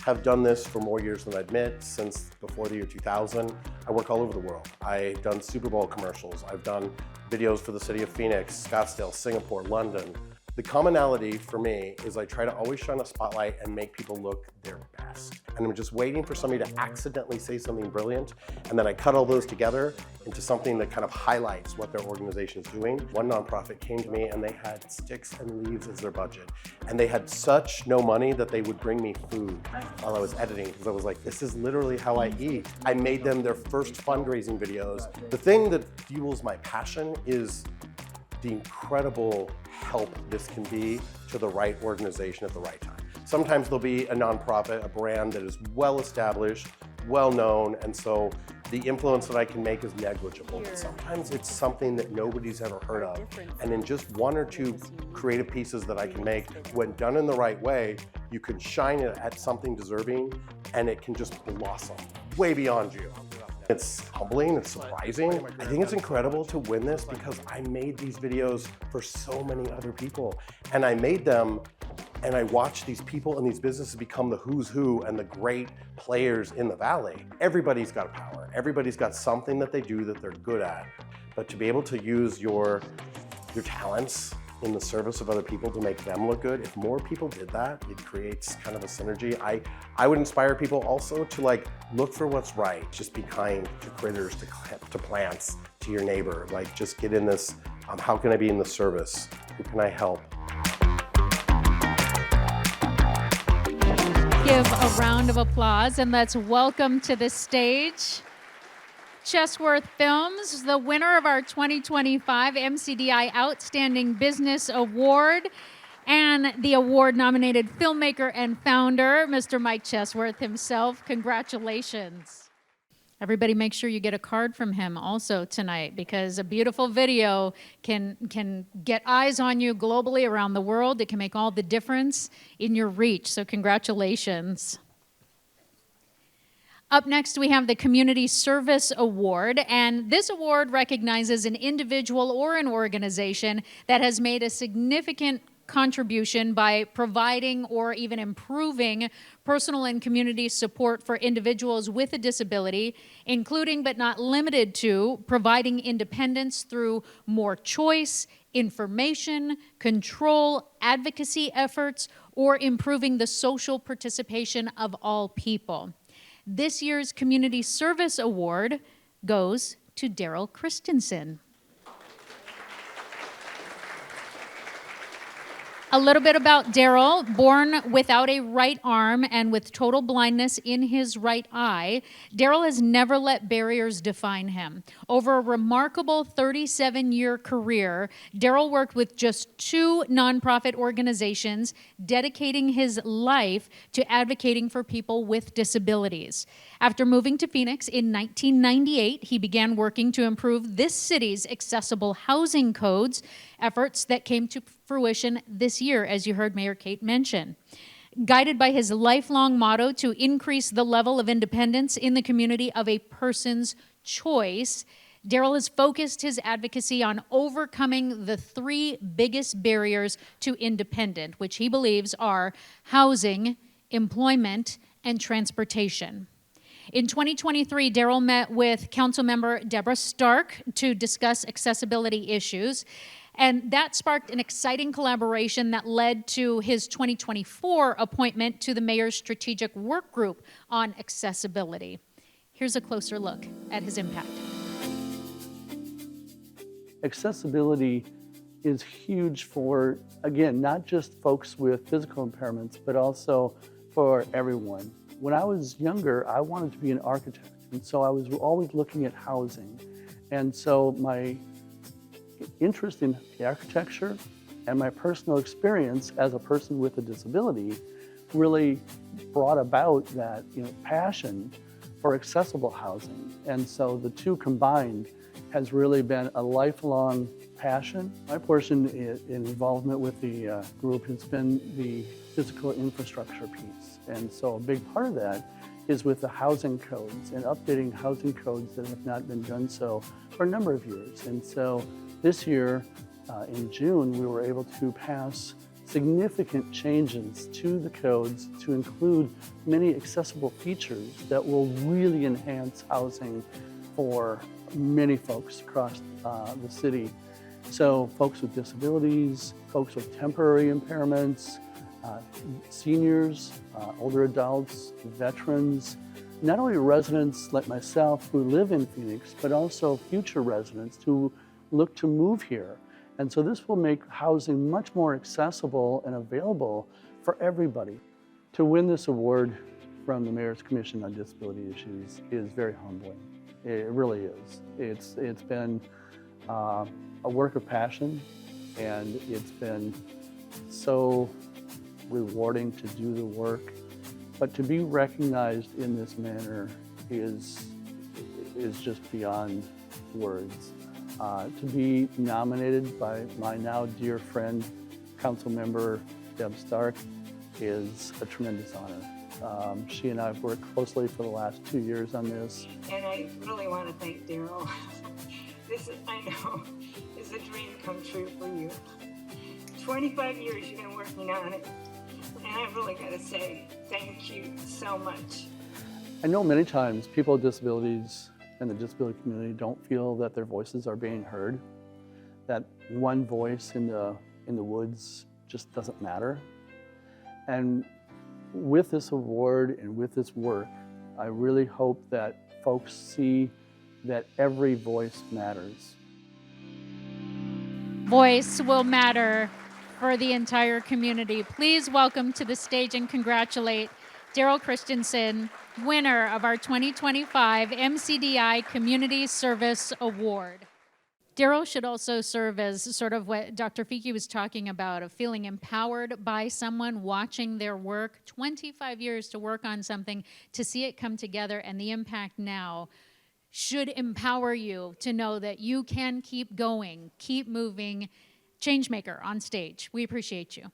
have done this for more years than I admit, since before the year 2000. I work all over the world. I've done Super Bowl commercials. I've done videos for the city of Phoenix, Scottsdale, Singapore, London. The commonality for me is I try to always shine a spotlight and make people look their best. And I'm just waiting for somebody to accidentally say something brilliant, and then I cut all those together into something that kind of highlights what their organization is doing. One nonprofit came to me and they had sticks and leaves as their budget. And they had such no money that they would bring me food while I was editing, because I was like, this is literally how I eat. I made them their first fundraising videos. The thing that fuels my passion is the incredible help this can be to the right organization at the right time. Sometimes there'll be a nonprofit, a brand that is well established, well known, and so the influence that I can make is negligible. But sometimes it's something that nobody's ever heard of. And in just 1 or 2 creative pieces that I can make, when done in the right way, you can shine it at something deserving and it can just blossom way beyond you. It's humbling, it's surprising. I think it's incredible to win this because I made these videos for so many other people. And I made them and I watched these people and these businesses become the who's who and the great players in the Valley. Everybody's got a power. Everybody's got something that they do that they're good at. But to be able to use your talents in the service of other people to make them look good, if more people did that, it creates kind of a synergy. I would inspire people also to look for what's right. Just be kind to critters, to plants, to your neighbor. Just get in this, how can I be in the service? Who can I help? Give a round of applause and let's welcome to the stage CHESWORTH Films, the winner of our 2025 MCDI Outstanding Business Award. and the award-nominated filmmaker and founder, Mr. Mike CHESWORTH himself. Congratulations. Everybody make sure you get a card from him also tonight, because a beautiful video can get eyes on you globally around the world. It can make all the difference in your reach, so congratulations. Up next, we have the Community Service Award, and this award recognizes an individual or an organization that has made a significant contribution by providing or even improving personal and community support for individuals with a disability, including but not limited to providing independence through more choice, information, control, advocacy efforts, or improving the social participation of all people. This year's Community Service Award goes to Darrel Christenson. A little bit about Darrel. Born without a right arm and with total blindness in his right eye, Darrel has never let barriers define him. Over a remarkable 37-year career, Darrel worked with just 2 nonprofit organizations, dedicating his life to advocating for people with disabilities. After moving to Phoenix in 1998, he began working to improve this city's accessible housing codes, efforts that came to fruition this year, as you heard Mayor Kate mention. Guided by his lifelong motto to increase the level of independence in the community of a person's choice, Darrel has focused his advocacy on overcoming the 3 biggest barriers to independence, which he believes are housing, employment, and transportation. In 2023, Darrel met with Councilmember Debra Stark to discuss accessibility issues, and that sparked an exciting collaboration that led to his 2024 appointment to the Mayor's Strategic Work Group on Accessibility. Here's a closer look at his impact. Accessibility is huge for, again, not just folks with physical impairments, but also for everyone. When I was younger, I wanted to be an architect, and so I was always looking at housing. And so my interest in the architecture and my personal experience as a person with a disability really brought about that passion for accessible housing. And so the 2 combined has really been a lifelong passion. My portion in involvement with the group has been the physical infrastructure piece. And so a big part of that is with the housing codes and updating housing codes that have not been done so for a number of years. And so this year, in June, we were able to pass significant changes to the codes to include many accessible features that will really enhance housing for many folks across the city. So folks with disabilities, folks with temporary impairments, seniors, older adults, veterans, not only residents like myself who live in Phoenix, but also future residents who look to move here. And so this will make housing much more accessible and available for everybody. To win this award from the Mayor's Commission on Disability Issues is very humbling. It really is. It's been a work of passion, and it's been so rewarding to do the work. But to be recognized in this manner is just beyond words. To be nominated by my now dear friend, Councilmember Deb Stark, is a tremendous honor. She and I have worked closely for the last 2 years on this. And I really want to thank Darrel. This, I know, is a dream come true for you. 25 years you've been working on it, and I really got to say thank you so much. I know many times people with disabilities and the disability community don't feel that their voices are being heard, that one voice in the woods just doesn't matter. And with this award and with this work, I really hope that folks see that every voice matters. Voice will matter for the entire community. Please welcome to the stage and congratulate Darrel Christenson, winner of our 2025 MCDI Community Service Award. Darrel should also serve as sort of what Dr. Fiki was talking about, of feeling empowered by someone, watching their work. 25 years to work on something, to see it come together, and the impact now should empower you to know that you can keep going, keep moving. Changemaker on stage. We appreciate you.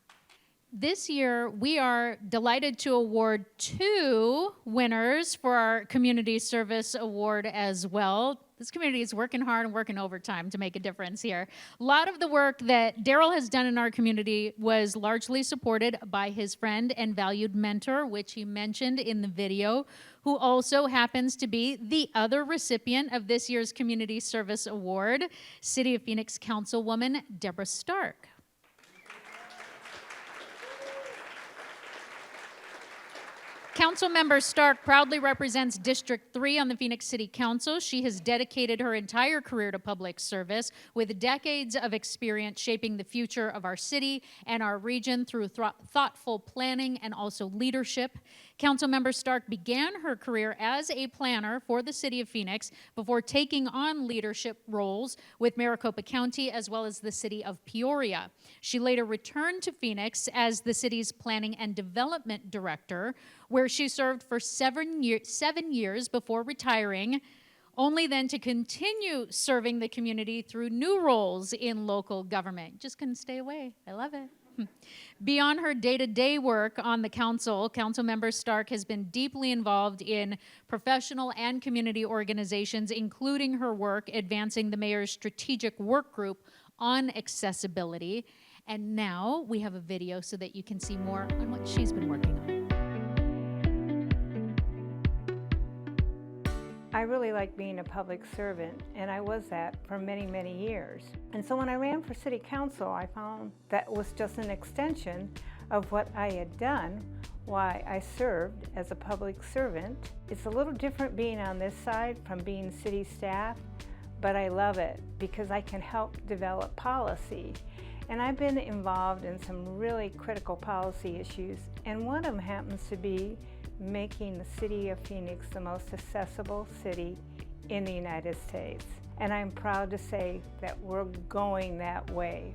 This year, we are delighted to award 2 winners for our Community Service Award as well. This community is working hard and working overtime to make a difference here. A lot of the work that Darrel has done in our community was largely supported by his friend and valued mentor, which he mentioned in the video, who also happens to be the other recipient of this year's Community Service Award, City of Phoenix Councilwoman Debra Stark. Councilmember Stark proudly represents District 3 on the Phoenix City Council. She has dedicated her entire career to public service with decades of experience shaping the future of our city and our region through thoughtful planning and also leadership. Councilmember Stark began her career as a planner for the City of Phoenix before taking on leadership roles with Maricopa County as well as the City of Peoria. She later returned to Phoenix as the city's Planning and Development Director, where she served for 7 years before retiring, only then to continue serving the community through new roles in local government. Just couldn't stay away. I love it. Beyond her day-to-day work on the council, Councilmember Stark has been deeply involved in professional and community organizations, including her work advancing the mayor's strategic work group on accessibility. And now we have a video so that you can see more on what she's been working on. I really like being a public servant, and I was that for many, many years. And so when I ran for city council, I found that was just an extension of what I had done while I served as a public servant. It's a little different being on this side from being city staff, but I love it because I can help develop policy. And I've been involved in some really critical policy issues, and one of them happens to be making the city of Phoenix the most accessible city in the United States. And I'm proud to say that we're going that way.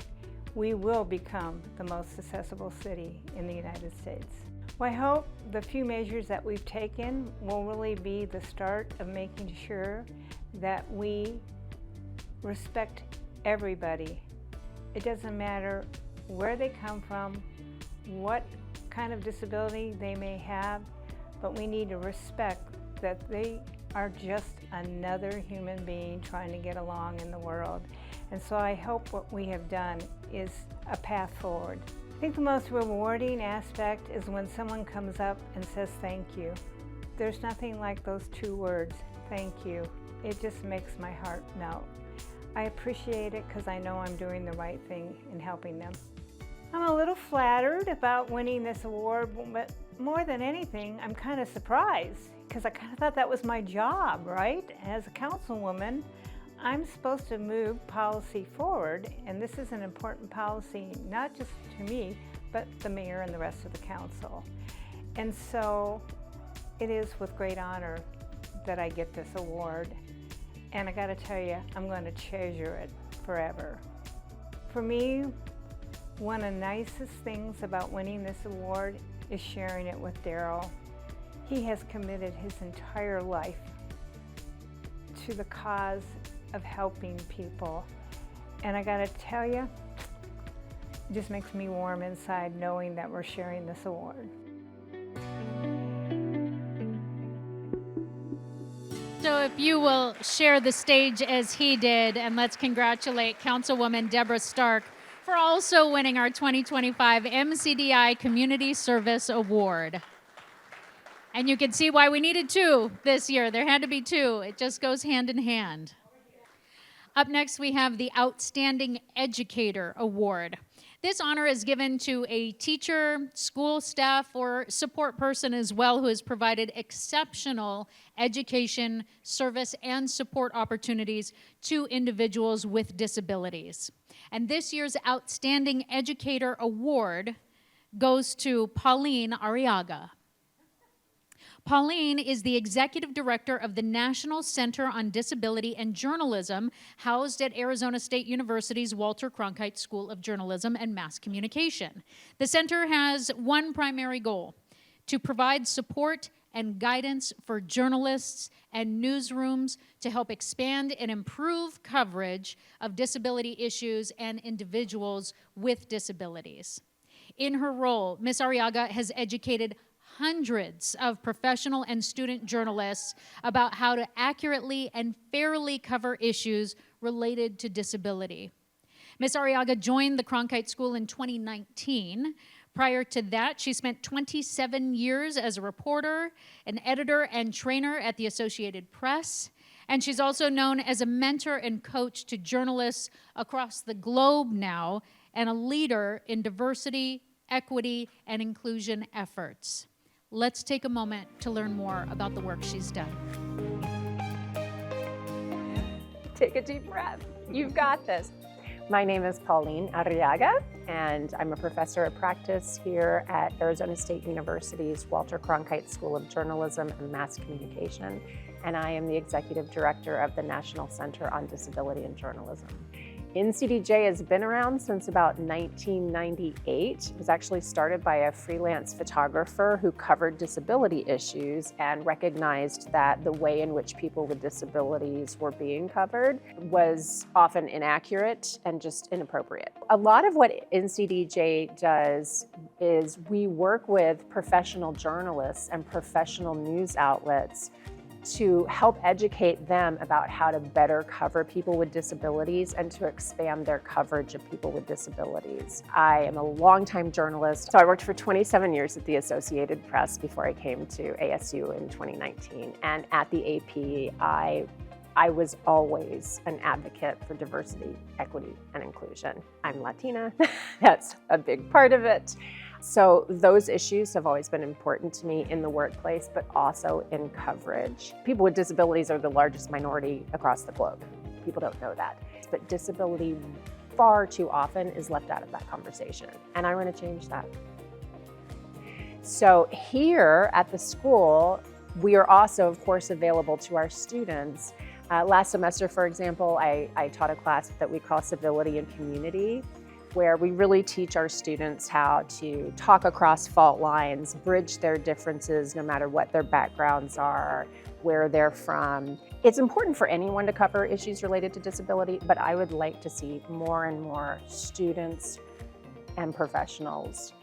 We will become the most accessible city in the United States. Well, I hope the few measures that we've taken will really be the start of making sure that we respect everybody. It doesn't matter where they come from, what kind of disability they may have, but we need to respect that they are just another human being trying to get along in the world. And so I hope what we have done is a path forward. I think the most rewarding aspect is when someone comes up and says thank you. There's nothing like those 2 words, thank you. It just makes my heart melt. I appreciate it because I know I'm doing the right thing in helping them. I'm a little flattered about winning this award, but more than anything, I'm kind of surprised because I kind of thought that was my job, right? As a councilwoman, I'm supposed to move policy forward, and this is an important policy, not just to me, but the mayor and the rest of the council. And so it is with great honor that I get this award. And I gotta tell you, I'm gonna treasure it forever. For me, one of the nicest things about winning this award is sharing it with Darrel. He has committed his entire life to the cause of helping people. And I gotta tell you, it just makes me warm inside knowing that we're sharing this award. So if you will share the stage as he did, and let's congratulate Councilwoman Debra Stark for also winning our 2025 MCDI Community Service Award. And you can see why we needed 2 this year. There had to be 2. It just goes hand in hand. Up next, we have the Outstanding Educator Award. This honor is given to a teacher, school staff, or support person as well who has provided exceptional education, service, and support opportunities to individuals with disabilities. And this year's Outstanding Educator Award goes to Pauline Arrillaga. Pauline is the executive director of the National Center on Disability and Journalism, housed at Arizona State University's Walter Cronkite School of Journalism and Mass Communication. The center has one primary goal: to provide support and guidance for journalists and newsrooms to help expand and improve coverage of disability issues and individuals with disabilities. In her role, Ms. Arrillaga has educated hundreds of professional and student journalists about how to accurately and fairly cover issues related to disability. Ms. Arrillaga joined the Cronkite School in 2019. Prior to that, she spent 27 years as a reporter, an editor, and trainer at the Associated Press. And she's also known as a mentor and coach to journalists across the globe now, and a leader in diversity, equity, and inclusion efforts. Let's take a moment to learn more about the work she's done. Take a deep breath. You've got this. My name is Pauline Arrillaga, and I'm a professor of practice here at Arizona State University's Walter Cronkite School of Journalism and Mass Communication, and I am the executive director of the National Center on Disability and Journalism. NCDJ has been around since about 1998. It was actually started by a freelance photographer who covered disability issues and recognized that the way in which people with disabilities were being covered was often inaccurate and just inappropriate. A lot of what NCDJ does is we work with professional journalists and professional news outlets to help educate them about how to better cover people with disabilities and to expand their coverage of people with disabilities. I am a longtime journalist, so I worked for 27 years at the Associated Press before I came to ASU in 2019. And at the AP, I was always an advocate for diversity, equity, and inclusion. I'm Latina, that's a big part of it. So those issues have always been important to me in the workplace, but also in coverage. People with disabilities are the largest minority across the globe. People don't know that. But disability far too often is left out of that conversation, and I want to change that. So here at the school, we are also, of course, available to our students. Last semester, for example, I taught a class that we call Civility and Community, where we really teach our students how to talk across fault lines, bridge their differences no matter what their backgrounds are, where they're from. It's important for anyone to cover issues related to disability, but I would like to see more and more students and professionals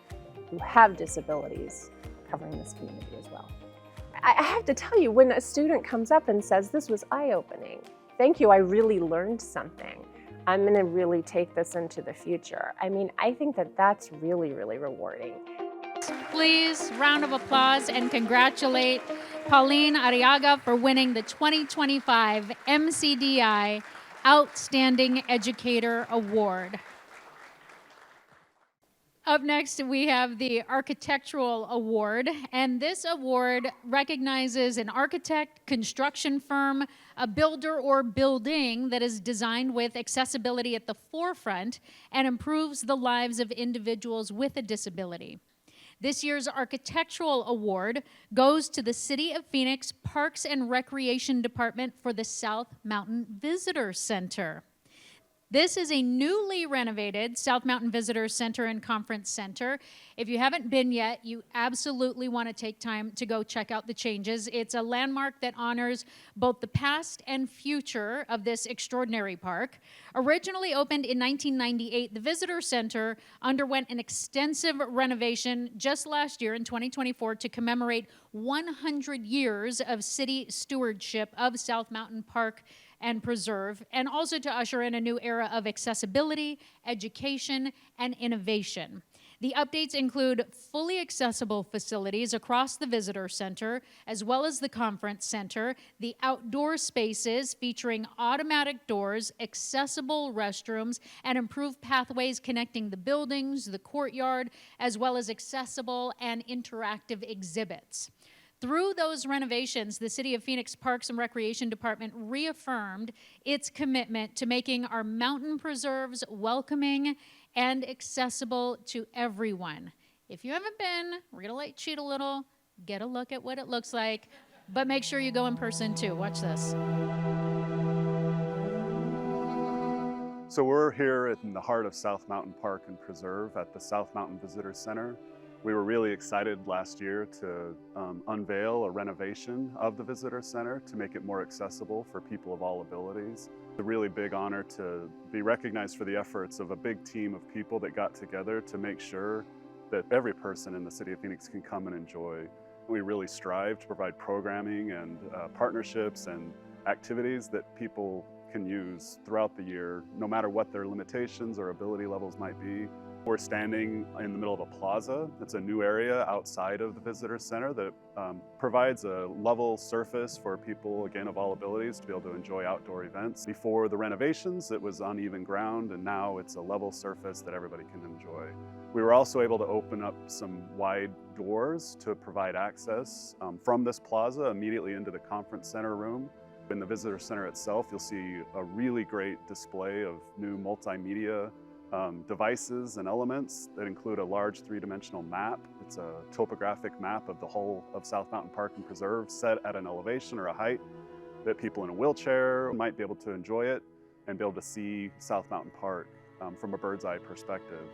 who have disabilities covering this community as well. I have to tell you, when a student comes up and says, "This was eye-opening, thank you, I really learned something. I'm going to really take this into the future." I mean, I think that that's really, really rewarding. Please, round of applause and congratulate Pauline Arrillaga for winning the 2025 MCDI Outstanding Educator Award. Up next, we have the Architectural Award, and this award recognizes an architect, construction firm, a builder or building that is designed with accessibility at the forefront and improves the lives of individuals with a disability. This year's Architectural Award goes to the City of Phoenix Parks and Recreation Department for the South Mountain Visitor Center. This is a newly renovated South Mountain Visitor Center and Conference Center. If you haven't been yet, you absolutely want to take time to go check out the changes. It's a landmark that honors both the past and future of this extraordinary park. Originally opened in 1998, the Visitor Center underwent an extensive renovation just last year in 2024 to commemorate 100 years of city stewardship of South Mountain Park and Preserve, and also to usher in a new era of accessibility, education, and innovation. The updates include fully accessible facilities across the visitor center, as well as the conference center, the outdoor spaces featuring automatic doors, accessible restrooms, and improved pathways connecting the buildings, the courtyard, as well as accessible and interactive exhibits. Through those renovations, the City of Phoenix Parks and Recreation Department reaffirmed its commitment to making our mountain preserves welcoming and accessible to everyone. If you haven't been, we're gonna let you cheat a little. get a look at what it looks like, but make sure you go in person too. Watch this. So we're here in the heart of South Mountain Park and Preserve at the South Mountain Visitor Center. We were really excited last year to unveil a renovation of the Visitor Center to make it more accessible for people of all abilities. It's a really big honor to be recognized for the efforts of a big team of people that got together to make sure that every person in the city of Phoenix can come and enjoy. We really strive to provide programming and partnerships and activities that people can use throughout the year, no matter what their limitations or ability levels might be. We're standing in the middle of a plaza. It's a new area outside of the Visitor Center that provides a level surface for people, again, of all abilities to be able to enjoy outdoor events. Before the renovations, it was uneven ground, and now it's a level surface that everybody can enjoy. We were also able to open up some wide doors to provide access from this plaza immediately into the conference center room. In the Visitor Center itself, you'll see a really great display of new multimedia devices and elements that include a large three-dimensional map. It's a topographic map of the whole of South Mountain Park and Preserve set at an elevation or a height that people in a wheelchair might be able to enjoy it and be able to see South Mountain Park from a bird's eye perspective.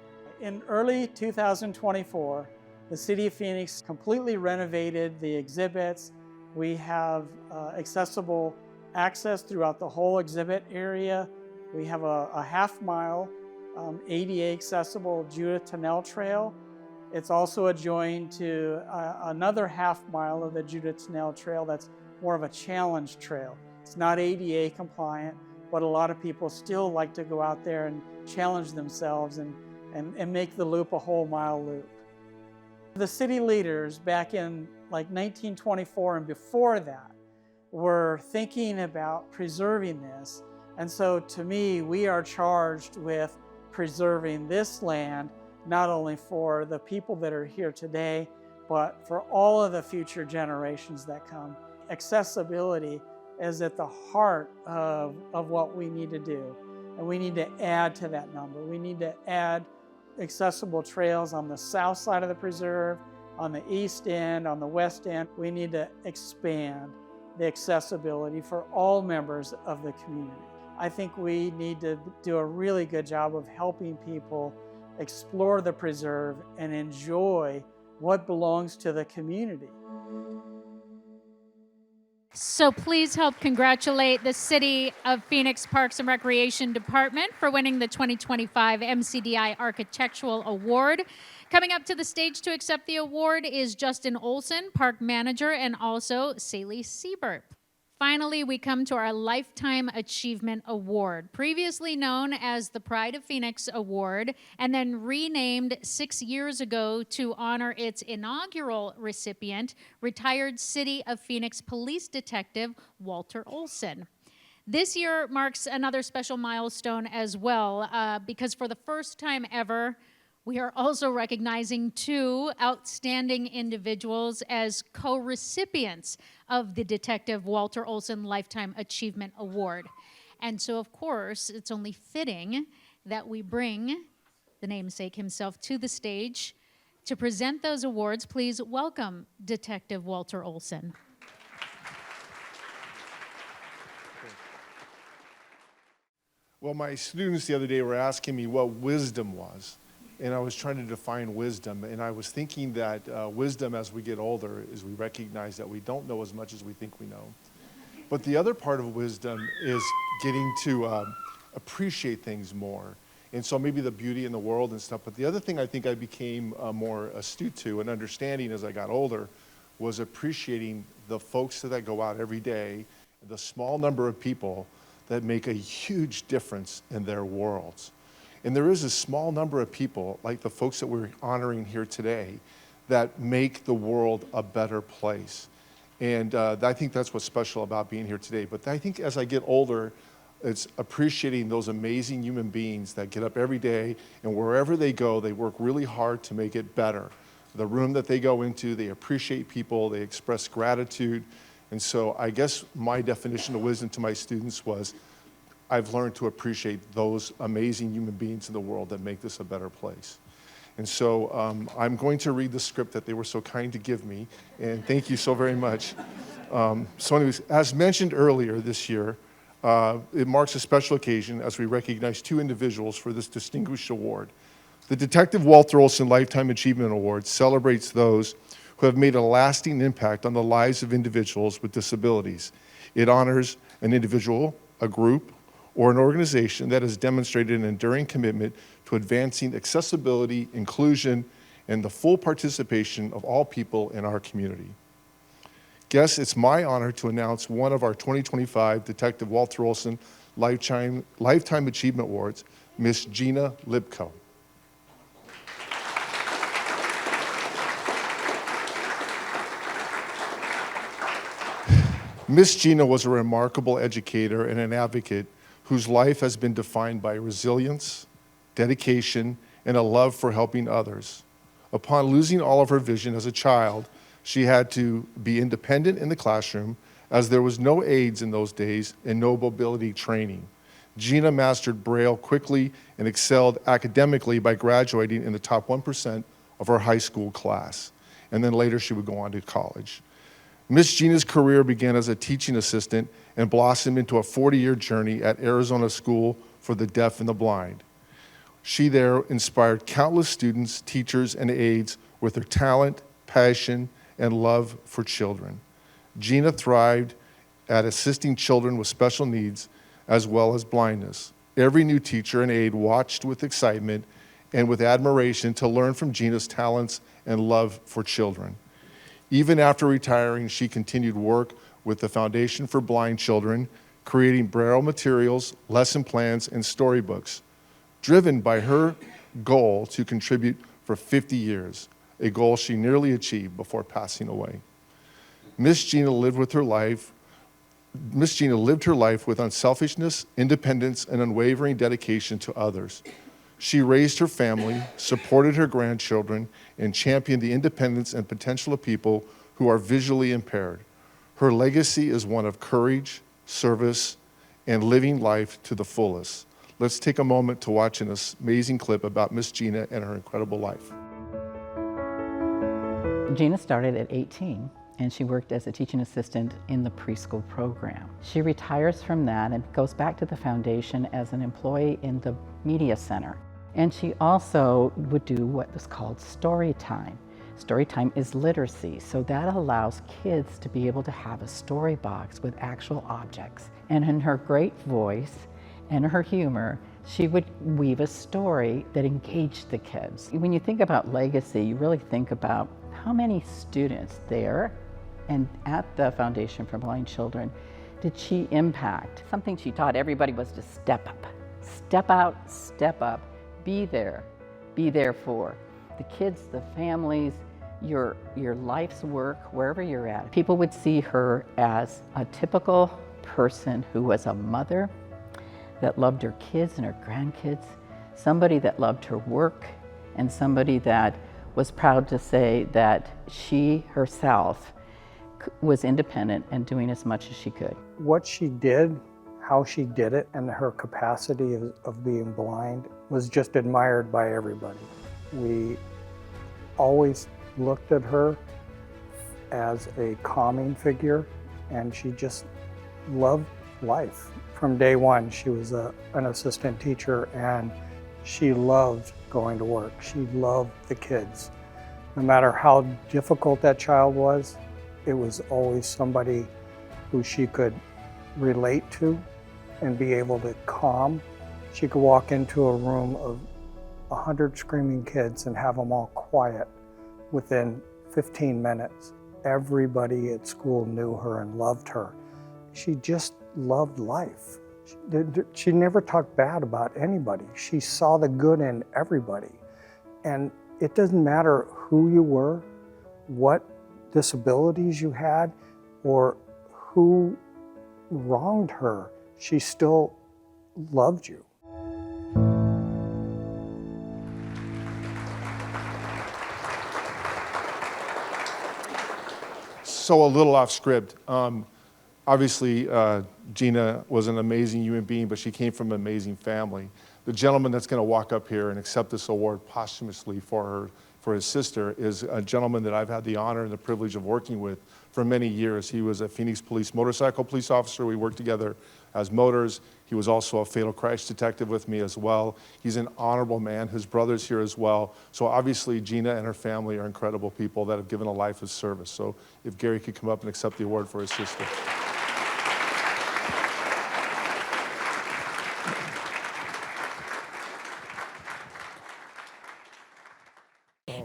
In early 2024, the City of Phoenix completely renovated the exhibits. We have accessible access throughout the whole exhibit area. We have a half-mile ADA accessible Judith Tunnel Trail. It's also adjoined to another half-mile of the Judith Tunnel Trail that's more of a challenge trail. It's not ADA compliant, but a lot of people still like to go out there and challenge themselves and make the loop a whole mile loop. The city leaders back in like 1924 and before that were thinking about preserving this. And so to me, we are charged with preserving this land, not only for the people that are here today, but for all of the future generations that come. Accessibility is at the heart of what we need to do. And we need to add to that number. We need to add accessible trails on the south side of the preserve, on the east end, on the west end. We need to expand the accessibility for all members of the community. I think we need to do a really good job of helping people explore the preserve and enjoy what belongs to the community. So please help congratulate the City of Phoenix Parks and Recreation Department for winning the 2025 MCDI Architectural Award. Coming up to the stage to accept the award is Justin Olsen, Park Manager, and also Saley Siebert. Finally, we come to our Lifetime Achievement Award, previously known as the Pride of Phoenix Award, and then renamed 6 years ago to honor its inaugural recipient, retired City of Phoenix Police Detective Walter Olsen. This year marks another special milestone as well, because for the first time ever, we are also recognizing 2 outstanding individuals as co-recipients of the Detective Walter Olsen Lifetime Achievement Award. And so, of course, it's only fitting that we bring the namesake himself to the stage to present those awards. Please welcome Detective Walter Olsen. Well, my students the other day were asking me what wisdom was. And I was trying to define wisdom, and I was thinking that wisdom as we get older is we recognize that we don't know as much as we think we know. But the other part of wisdom is getting to appreciate things more. And so maybe the beauty in the world and stuff. But the other thing I think I became more astute to and understanding as I got older was appreciating the folks that go out every day, the small number of people that make a huge difference in their worlds. And there is a small number of people, like the folks that we're honoring here today, that make the world a better place. And I think that's what's special about being here today. But I think as I get older, it's appreciating those amazing human beings that get up every day, and wherever they go, they work really hard to make it better. The room that they go into, they appreciate people, they express gratitude. And so I guess my definition of wisdom to my students was, I've learned to appreciate those amazing human beings in the world that make this a better place. And so I'm going to read the script that they were so kind to give me, and thank you so very much. So anyways, as mentioned earlier this year, it marks a special occasion as we recognize two individuals for this distinguished award. The Detective Walter Olsen Lifetime Achievement Award celebrates those who have made a lasting impact on the lives of individuals with disabilities. It honors an individual, a group, or an organization that has demonstrated an enduring commitment to advancing accessibility, inclusion, and the full participation of all people in our community. Guests, it's my honor to announce one of our 2025 Detective Walter Olsen Lifetime Achievement Awards, Miss Gina Libko. Miss Gina was a remarkable educator and an advocate whose life has been defined by resilience, dedication, and a love for helping others. Upon losing all of her vision as a child, she had to be independent in the classroom as there was no aids in those days and no mobility training. Gina mastered Braille quickly and excelled academically by graduating in the top 1% of her high school class. And then later she would go on to college. Miss Gina's career began as a teaching assistant and blossomed into a 40-year journey at Arizona School for the Deaf and the Blind. She there inspired countless students, teachers, and aides with her talent, passion, and love for children. Gina thrived at assisting children with special needs as well as blindness. Every new teacher and aide watched with excitement and with admiration to learn from Gina's talents and love for children. Even after retiring, she continued work with the Foundation for Blind Children, creating Braille materials, lesson plans, and storybooks, driven by her goal to contribute for 50 years, a goal she nearly achieved before passing away. Miss Gina lived her life with unselfishness, independence, and unwavering dedication to others. She raised her family, supported her grandchildren, and championed the independence and potential of people who are visually impaired. Her legacy is one of courage, service, and living life to the fullest. Let's take a moment to watch an amazing clip about Miss Gina and her incredible life. Gina started at 18, and she worked as a teaching assistant in the preschool program. She retires from that and goes back to the foundation as an employee in the media center. And she also would do what was called story time. Story time is literacy, so that allows kids to be able to have a story box with actual objects. And in her great voice and her humor, she would weave a story that engaged the kids. When you think about legacy, you really think about how many students there and at the Foundation for Blind Children did she impact. Something she taught everybody was to step up. Step out, step up. Be there for the kids, the families, your life's work, wherever you're at. People would see her as a typical person who was a mother that loved her kids and her grandkids, somebody that loved her work, and somebody that was proud to say that she herself was independent and doing as much as she could. What she did, how she did it, and her capacity of being blind was just admired by everybody. We always looked at her as a calming figure, and she just loved life. From day one, she was an assistant teacher, and she loved going to work. She loved the kids. No matter how difficult that child was, it was always somebody who she could relate to and be able to calm. She could walk into a room of 100 screaming kids and have them all quiet within 15 minutes. Everybody at school knew her and loved her. She just loved life. She never talked bad about anybody. She saw the good in everybody. And it doesn't matter who you were, what disabilities you had, or who wronged her, she still loved you. So a little off script. Obviously, Gina was an amazing human being, but she came from an amazing family. The gentleman that's going to walk up here and accept this award posthumously for his sister is a gentleman that I've had the honor and the privilege of working with for many years. He was a Phoenix Police motorcycle police officer. We worked together as motors. He was also a fatal crash detective with me as well. He's an honorable man. His brother's here as well. So obviously Gina and her family are incredible people that have given a life of service. So if Gary could come up and accept the award for his sister.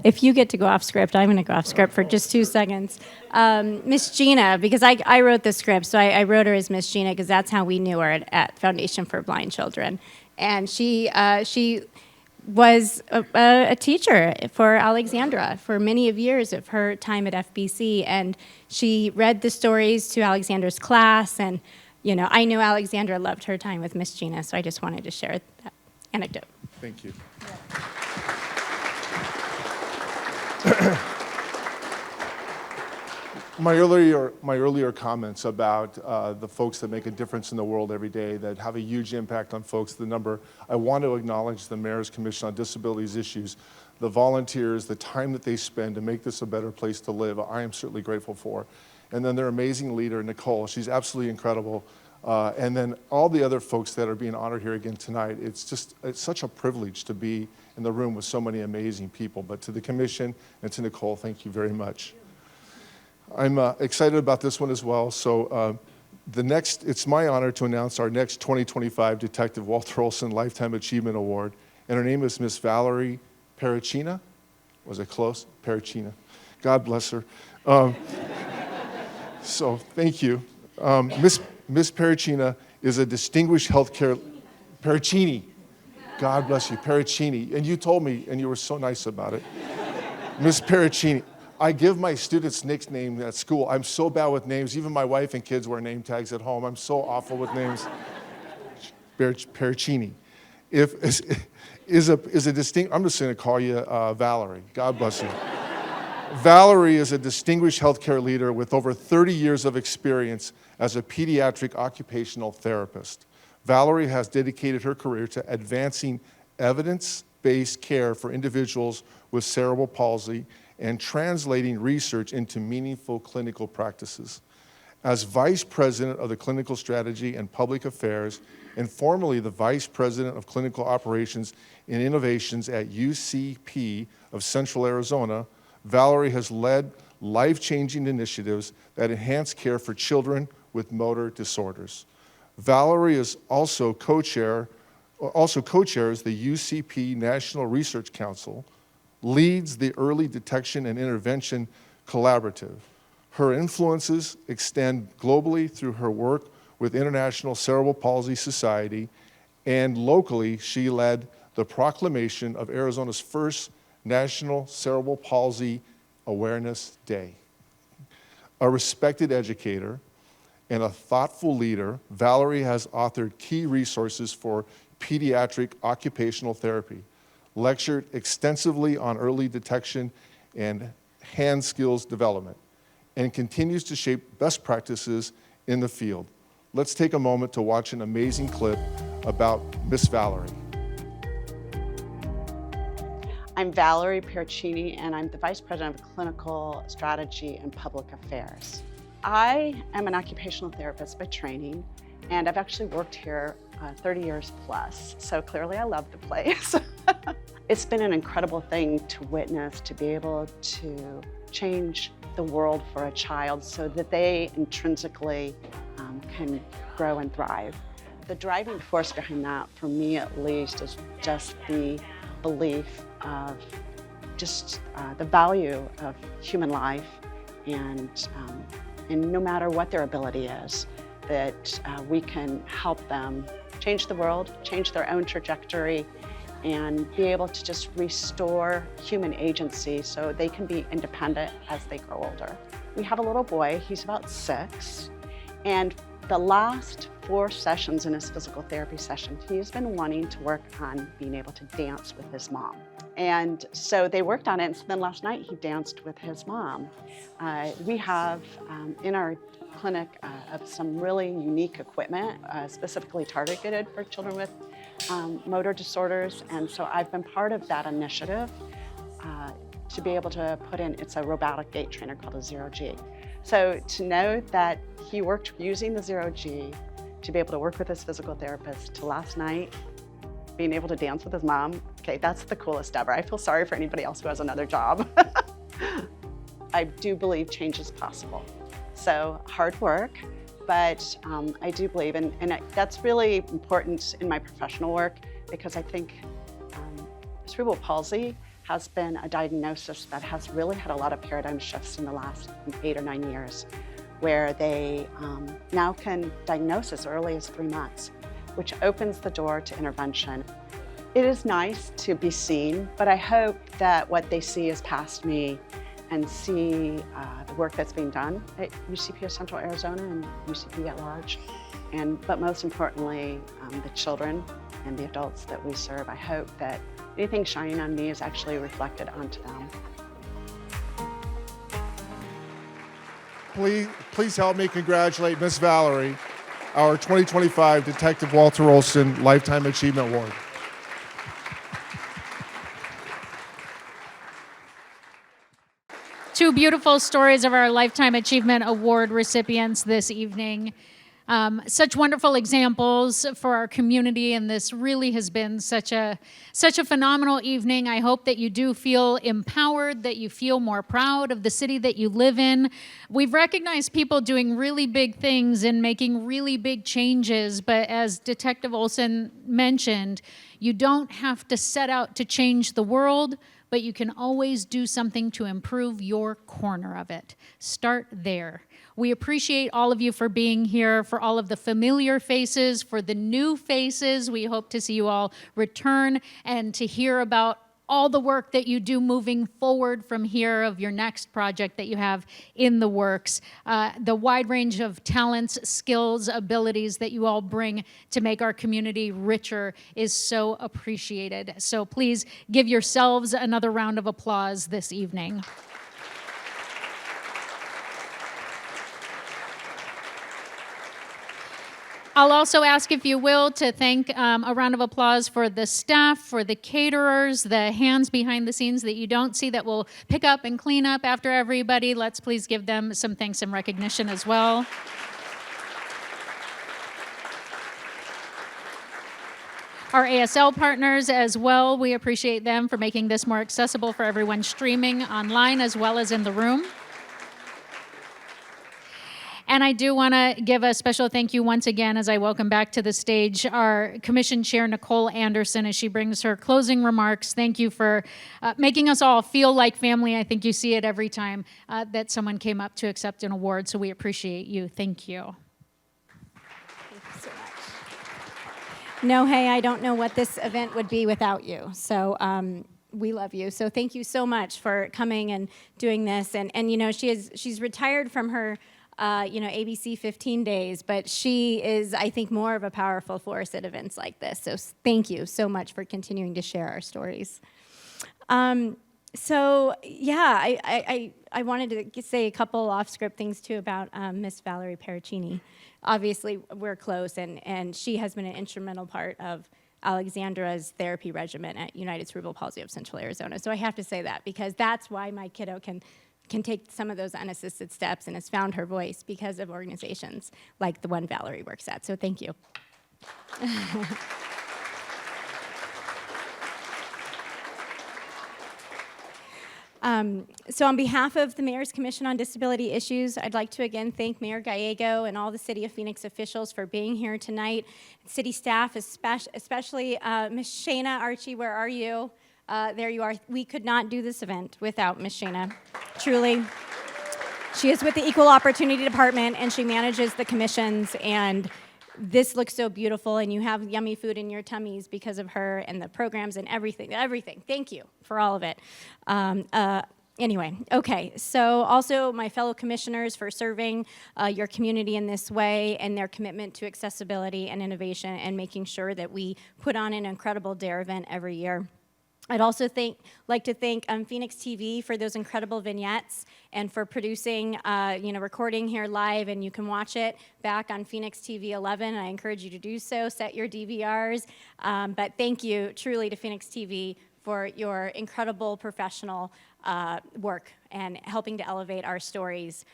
If you get to go off script, I'm going to go off script for just 2 seconds. Miss Gina, because I wrote the script, so I wrote her as Miss Gina because that's how we knew her at Foundation for Blind Children. And she was a teacher for Alexandra for many of years of her time at FBC, and she read the stories to Alexandra's class, and I knew Alexandra loved her time with Miss Gina, so I just wanted to share that anecdote. Thank you. My earlier comments about the folks that make a difference in the world every day, that have a huge impact on folks, I want to acknowledge the Mayor's Commission on Disabilities Issues, the volunteers, the time that they spend to make this a better place to live. I am certainly grateful for. And then their amazing leader, Nicole, she's absolutely incredible. And then all the other folks that are being honored here again tonight, it's such a privilege to be in the room with so many amazing people. But to the commission and to Nicole, thank you very much. I'm excited about this one as well. So it's my honor to announce our next 2025 Detective Walter Olsen Lifetime Achievement Award. And her name is Miss Valerie Pieraccini. Was it close? Pieraccini. God bless her. So thank you. Miss Pieraccini is a distinguished healthcare, Pieraccini. God bless you, Pieraccini. And you told me, and you were so nice about it. Miss Pieraccini. I give my students nicknames at school. I'm so bad with names. Even my wife and kids wear name tags at home. I'm so awful with names. Pieraccini. Is a distinct. I'm just going to call you Valerie. God bless you. Valerie is a distinguished healthcare leader with over 30 years of experience as a pediatric occupational therapist. Valerie has dedicated her career to advancing evidence-based care for individuals with cerebral palsy and translating research into meaningful clinical practices. As Vice President of the Clinical Strategy and Public Affairs, and formerly the Vice President of Clinical Operations and Innovations at UCP of Central Arizona, Valerie has led life-changing initiatives that enhance care for children with motor disorders. Valerie is also co-chairs the UCP National Research Council, leads the Early Detection and Intervention Collaborative. Her influences extend globally through her work with International Cerebral Palsy Society, and locally she led the proclamation of Arizona's first National Cerebral Palsy Awareness Day. A respected educator and a thoughtful leader, Valerie has authored key resources for pediatric occupational therapy, lectured extensively on early detection and hand skills development, and continues to shape best practices in the field. Let's take a moment to watch an amazing clip about Miss Valerie. I'm Valerie Pieraccini, and I'm the Vice President of Clinical Strategy and Public Affairs. I am an occupational therapist by training, and I've actually worked here 30 years plus, so clearly I love the place. It's been an incredible thing to witness, to be able to change the world for a child so that they intrinsically can grow and thrive. The driving force behind that, for me at least, is just the belief of just the value of human life, and no matter what their ability is, that we can help them change the world, change their own trajectory, and be able to just restore human agency so they can be independent as they grow older. We have a little boy, he's about 6, and the last 4 sessions in his physical therapy session, he's been wanting to work on being able to dance with his mom. And so they worked on it, and so then last night he danced with his mom. We have in our clinic some really unique equipment, specifically targeted for children with motor disorders, and so I've been part of that initiative to be able to put in, it's a robotic gait trainer called a 0G. So to know that he worked using the 0G to be able to work with his physical therapist, to last night being able to dance with his mom, okay, that's the coolest ever. I feel sorry for anybody else who has another job. I do believe change is possible. So hard work, but I do believe, and that's really important in my professional work, because I think cerebral palsy has been a diagnosis that has really had a lot of paradigm shifts in the last 8 or 9 years, where they now can diagnose as early as 3 months, which opens the door to intervention. It is nice to be seen, but I hope that what they see is past me and see the work that's being done at UCP of Central Arizona and UCP at large. But most importantly, the children and the adults that we serve. I hope that anything shining on me is actually reflected onto them. Please help me congratulate Miss Valerie, our 2025 Detective Walter Olsen Lifetime Achievement Award. Two beautiful stories of our Lifetime Achievement Award recipients this evening. Such wonderful examples for our community, and this really has been such a phenomenal evening. I hope that you do feel empowered, that you feel more proud of the city that you live in. We've recognized people doing really big things and making really big changes, but as Detective Olsen mentioned, you don't have to set out to change the world, but you can always do something to improve your corner of it. Start there. We appreciate all of you for being here, for all of the familiar faces, for the new faces. We hope to see you all return and to hear about all the work that you do moving forward from here, of your next project that you have in the works. The wide range of talents, skills, abilities that you all bring to make our community richer is so appreciated. So please give yourselves another round of applause this evening. I'll also ask, if you will, to thank a round of applause for the staff, for the caterers, the hands behind the scenes that you don't see that will pick up and clean up after everybody. Let's please give them some thanks and recognition as well. Our ASL partners as well, we appreciate them for making this more accessible for everyone streaming online as well as in the room. And I do want to give a special thank you once again as I welcome back to the stage our Commission Chair, Nicole Anderson, as she brings her closing remarks. Thank you for making us all feel like family. I think you see it every time that someone came up to accept an award, so we appreciate you. Thank you. Thank you so much. No, hey, I don't know what this event would be without you. So we love you. So thank you so much for coming and doing this. And you know, she's retired from her ABC 15 days, but she is, I think, more of a powerful force at events like this. So thank you so much for continuing to share our stories. So yeah, I wanted to say a couple off-script things too about Miss Valerie Pieraccini. Obviously, we're close, and she has been an instrumental part of Alexandra's therapy regimen at United Cerebral Palsy of Central Arizona. So I have to say that, because that's why my kiddo can take some of those unassisted steps and has found her voice, because of organizations like the one Valerie works at. So thank you. So on behalf of the Mayor's Commission on Disability Issues, I'd like to again thank Mayor Gallego and all the City of Phoenix officials for being here tonight. City staff, especially Ms. Shana Archie, where are you? There you are. We could not do this event without Ms. Shana. Truly. She is with the Equal Opportunity Department, and she manages the commissions, and this looks so beautiful, and you have yummy food in your tummies because of her and the programs and everything. Thank you for all of it. Anyway, okay, so also my fellow commissioners for serving your community in this way, and their commitment to accessibility and innovation, and making sure that we put on an incredible D.A.R.E event every year. I'd also like to thank Phoenix TV for those incredible vignettes and for producing, recording here live, and you can watch it back on Phoenix TV 11. I encourage you to do so, set your DVRs. But thank you truly to Phoenix TV for your incredible professional work and helping to elevate our stories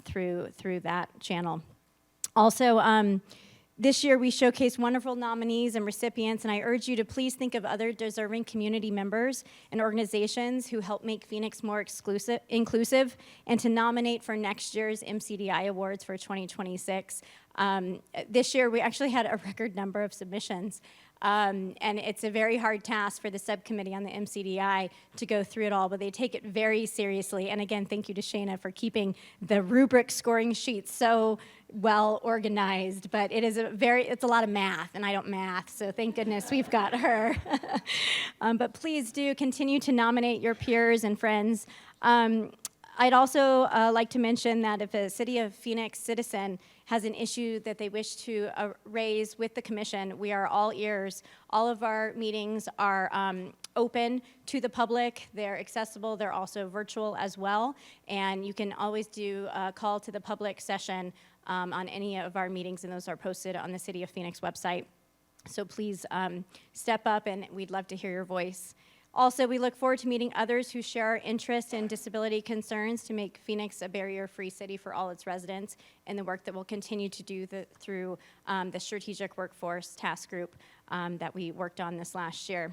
through that channel. Also, this year, we showcased wonderful nominees and recipients, and I urge you to please think of other deserving community members and organizations who help make Phoenix more inclusive, and to nominate for next year's MCDI Awards for 2026. This year, we actually had a record number of submissions, and it's a very hard task for the subcommittee on the MCDI to go through it all, but they take it very seriously. And again, thank you to Shana for keeping the rubric scoring sheet so well organized, but it's a lot of math, and I don't math, so thank goodness we've got her. But please do continue to nominate your peers and friends. I'd also like to mention that if a City of Phoenix citizen has an issue that they wish to raise with the commission, we are all ears. All of our meetings are open to the public. They're accessible. They're also virtual as well. And you can always do a call to the public session on any of our meetings, and those are posted on the City of Phoenix website. So please step up, and we'd love to hear your voice. Also, we look forward to meeting others who share our interest in disability concerns to make Phoenix a barrier-free city for all its residents, and the work that we'll continue to do through the Strategic Workforce Task Group that we worked on this last year.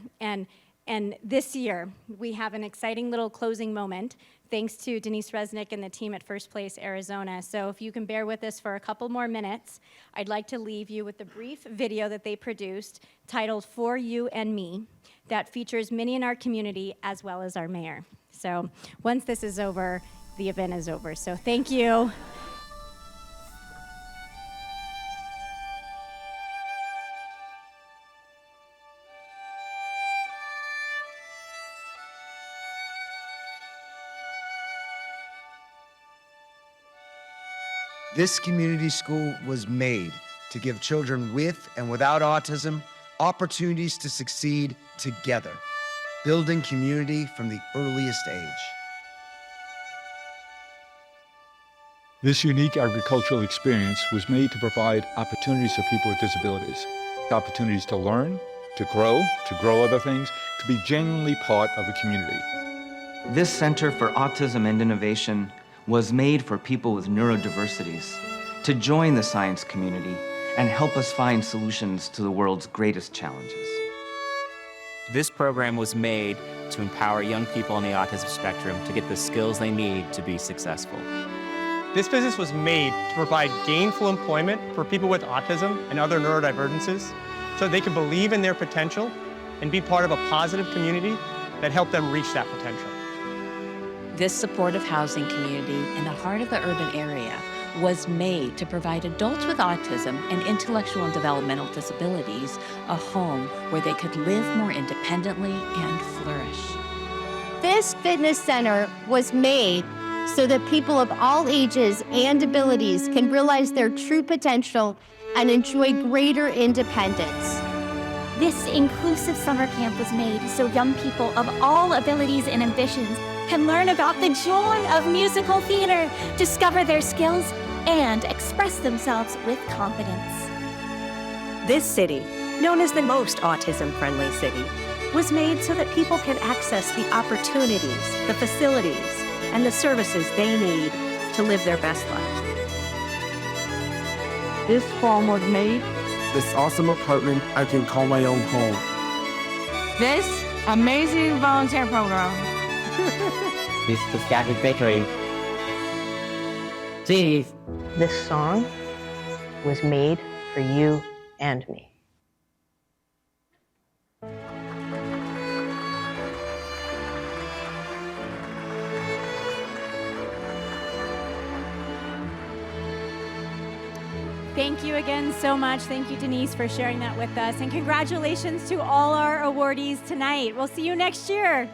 And this year, we have an exciting little closing moment, thanks to Denise Resnick and the team at First Place, Arizona. So if you can bear with us for a couple more minutes, I'd like to leave you with a brief video that they produced titled For You and Me, that features many in our community as well as our mayor. So once this is over, the event is over. So thank you. This community school was made to give children with and without autism opportunities to succeed together, building community from the earliest age. This unique agricultural experience was made to provide opportunities for people with disabilities, opportunities to learn, to grow other things, to be genuinely part of a community. This Center for Autism and Innovation was made for people with neurodiversities to join the science community and help us find solutions to the world's greatest challenges. This program was made to empower young people on the autism spectrum to get the skills they need to be successful. This business was made to provide gainful employment for people with autism and other neurodivergencies so they can believe in their potential and be part of a positive community that helped them reach that potential. This supportive housing community in the heart of the urban area was made to provide adults with autism and intellectual and developmental disabilities a home where they could live more independently and flourish. This fitness center was made so that people of all ages and abilities can realize their true potential and enjoy greater independence. This inclusive summer camp was made so young people of all abilities and ambitions can learn about the joy of musical theater, discover their skills, and express themselves with confidence. This city, known as the most autism-friendly city, was made so that people can access the opportunities, the facilities, and the services they need to live their best lives. This farm was made this awesome apartment I can call my own home. This amazing volunteer program. This Piscataway Bakery. Steve. This song was made for you and me. Thank you again so much. Thank you, Denise, for sharing that with us. And congratulations to all our awardees tonight. We'll see you next year.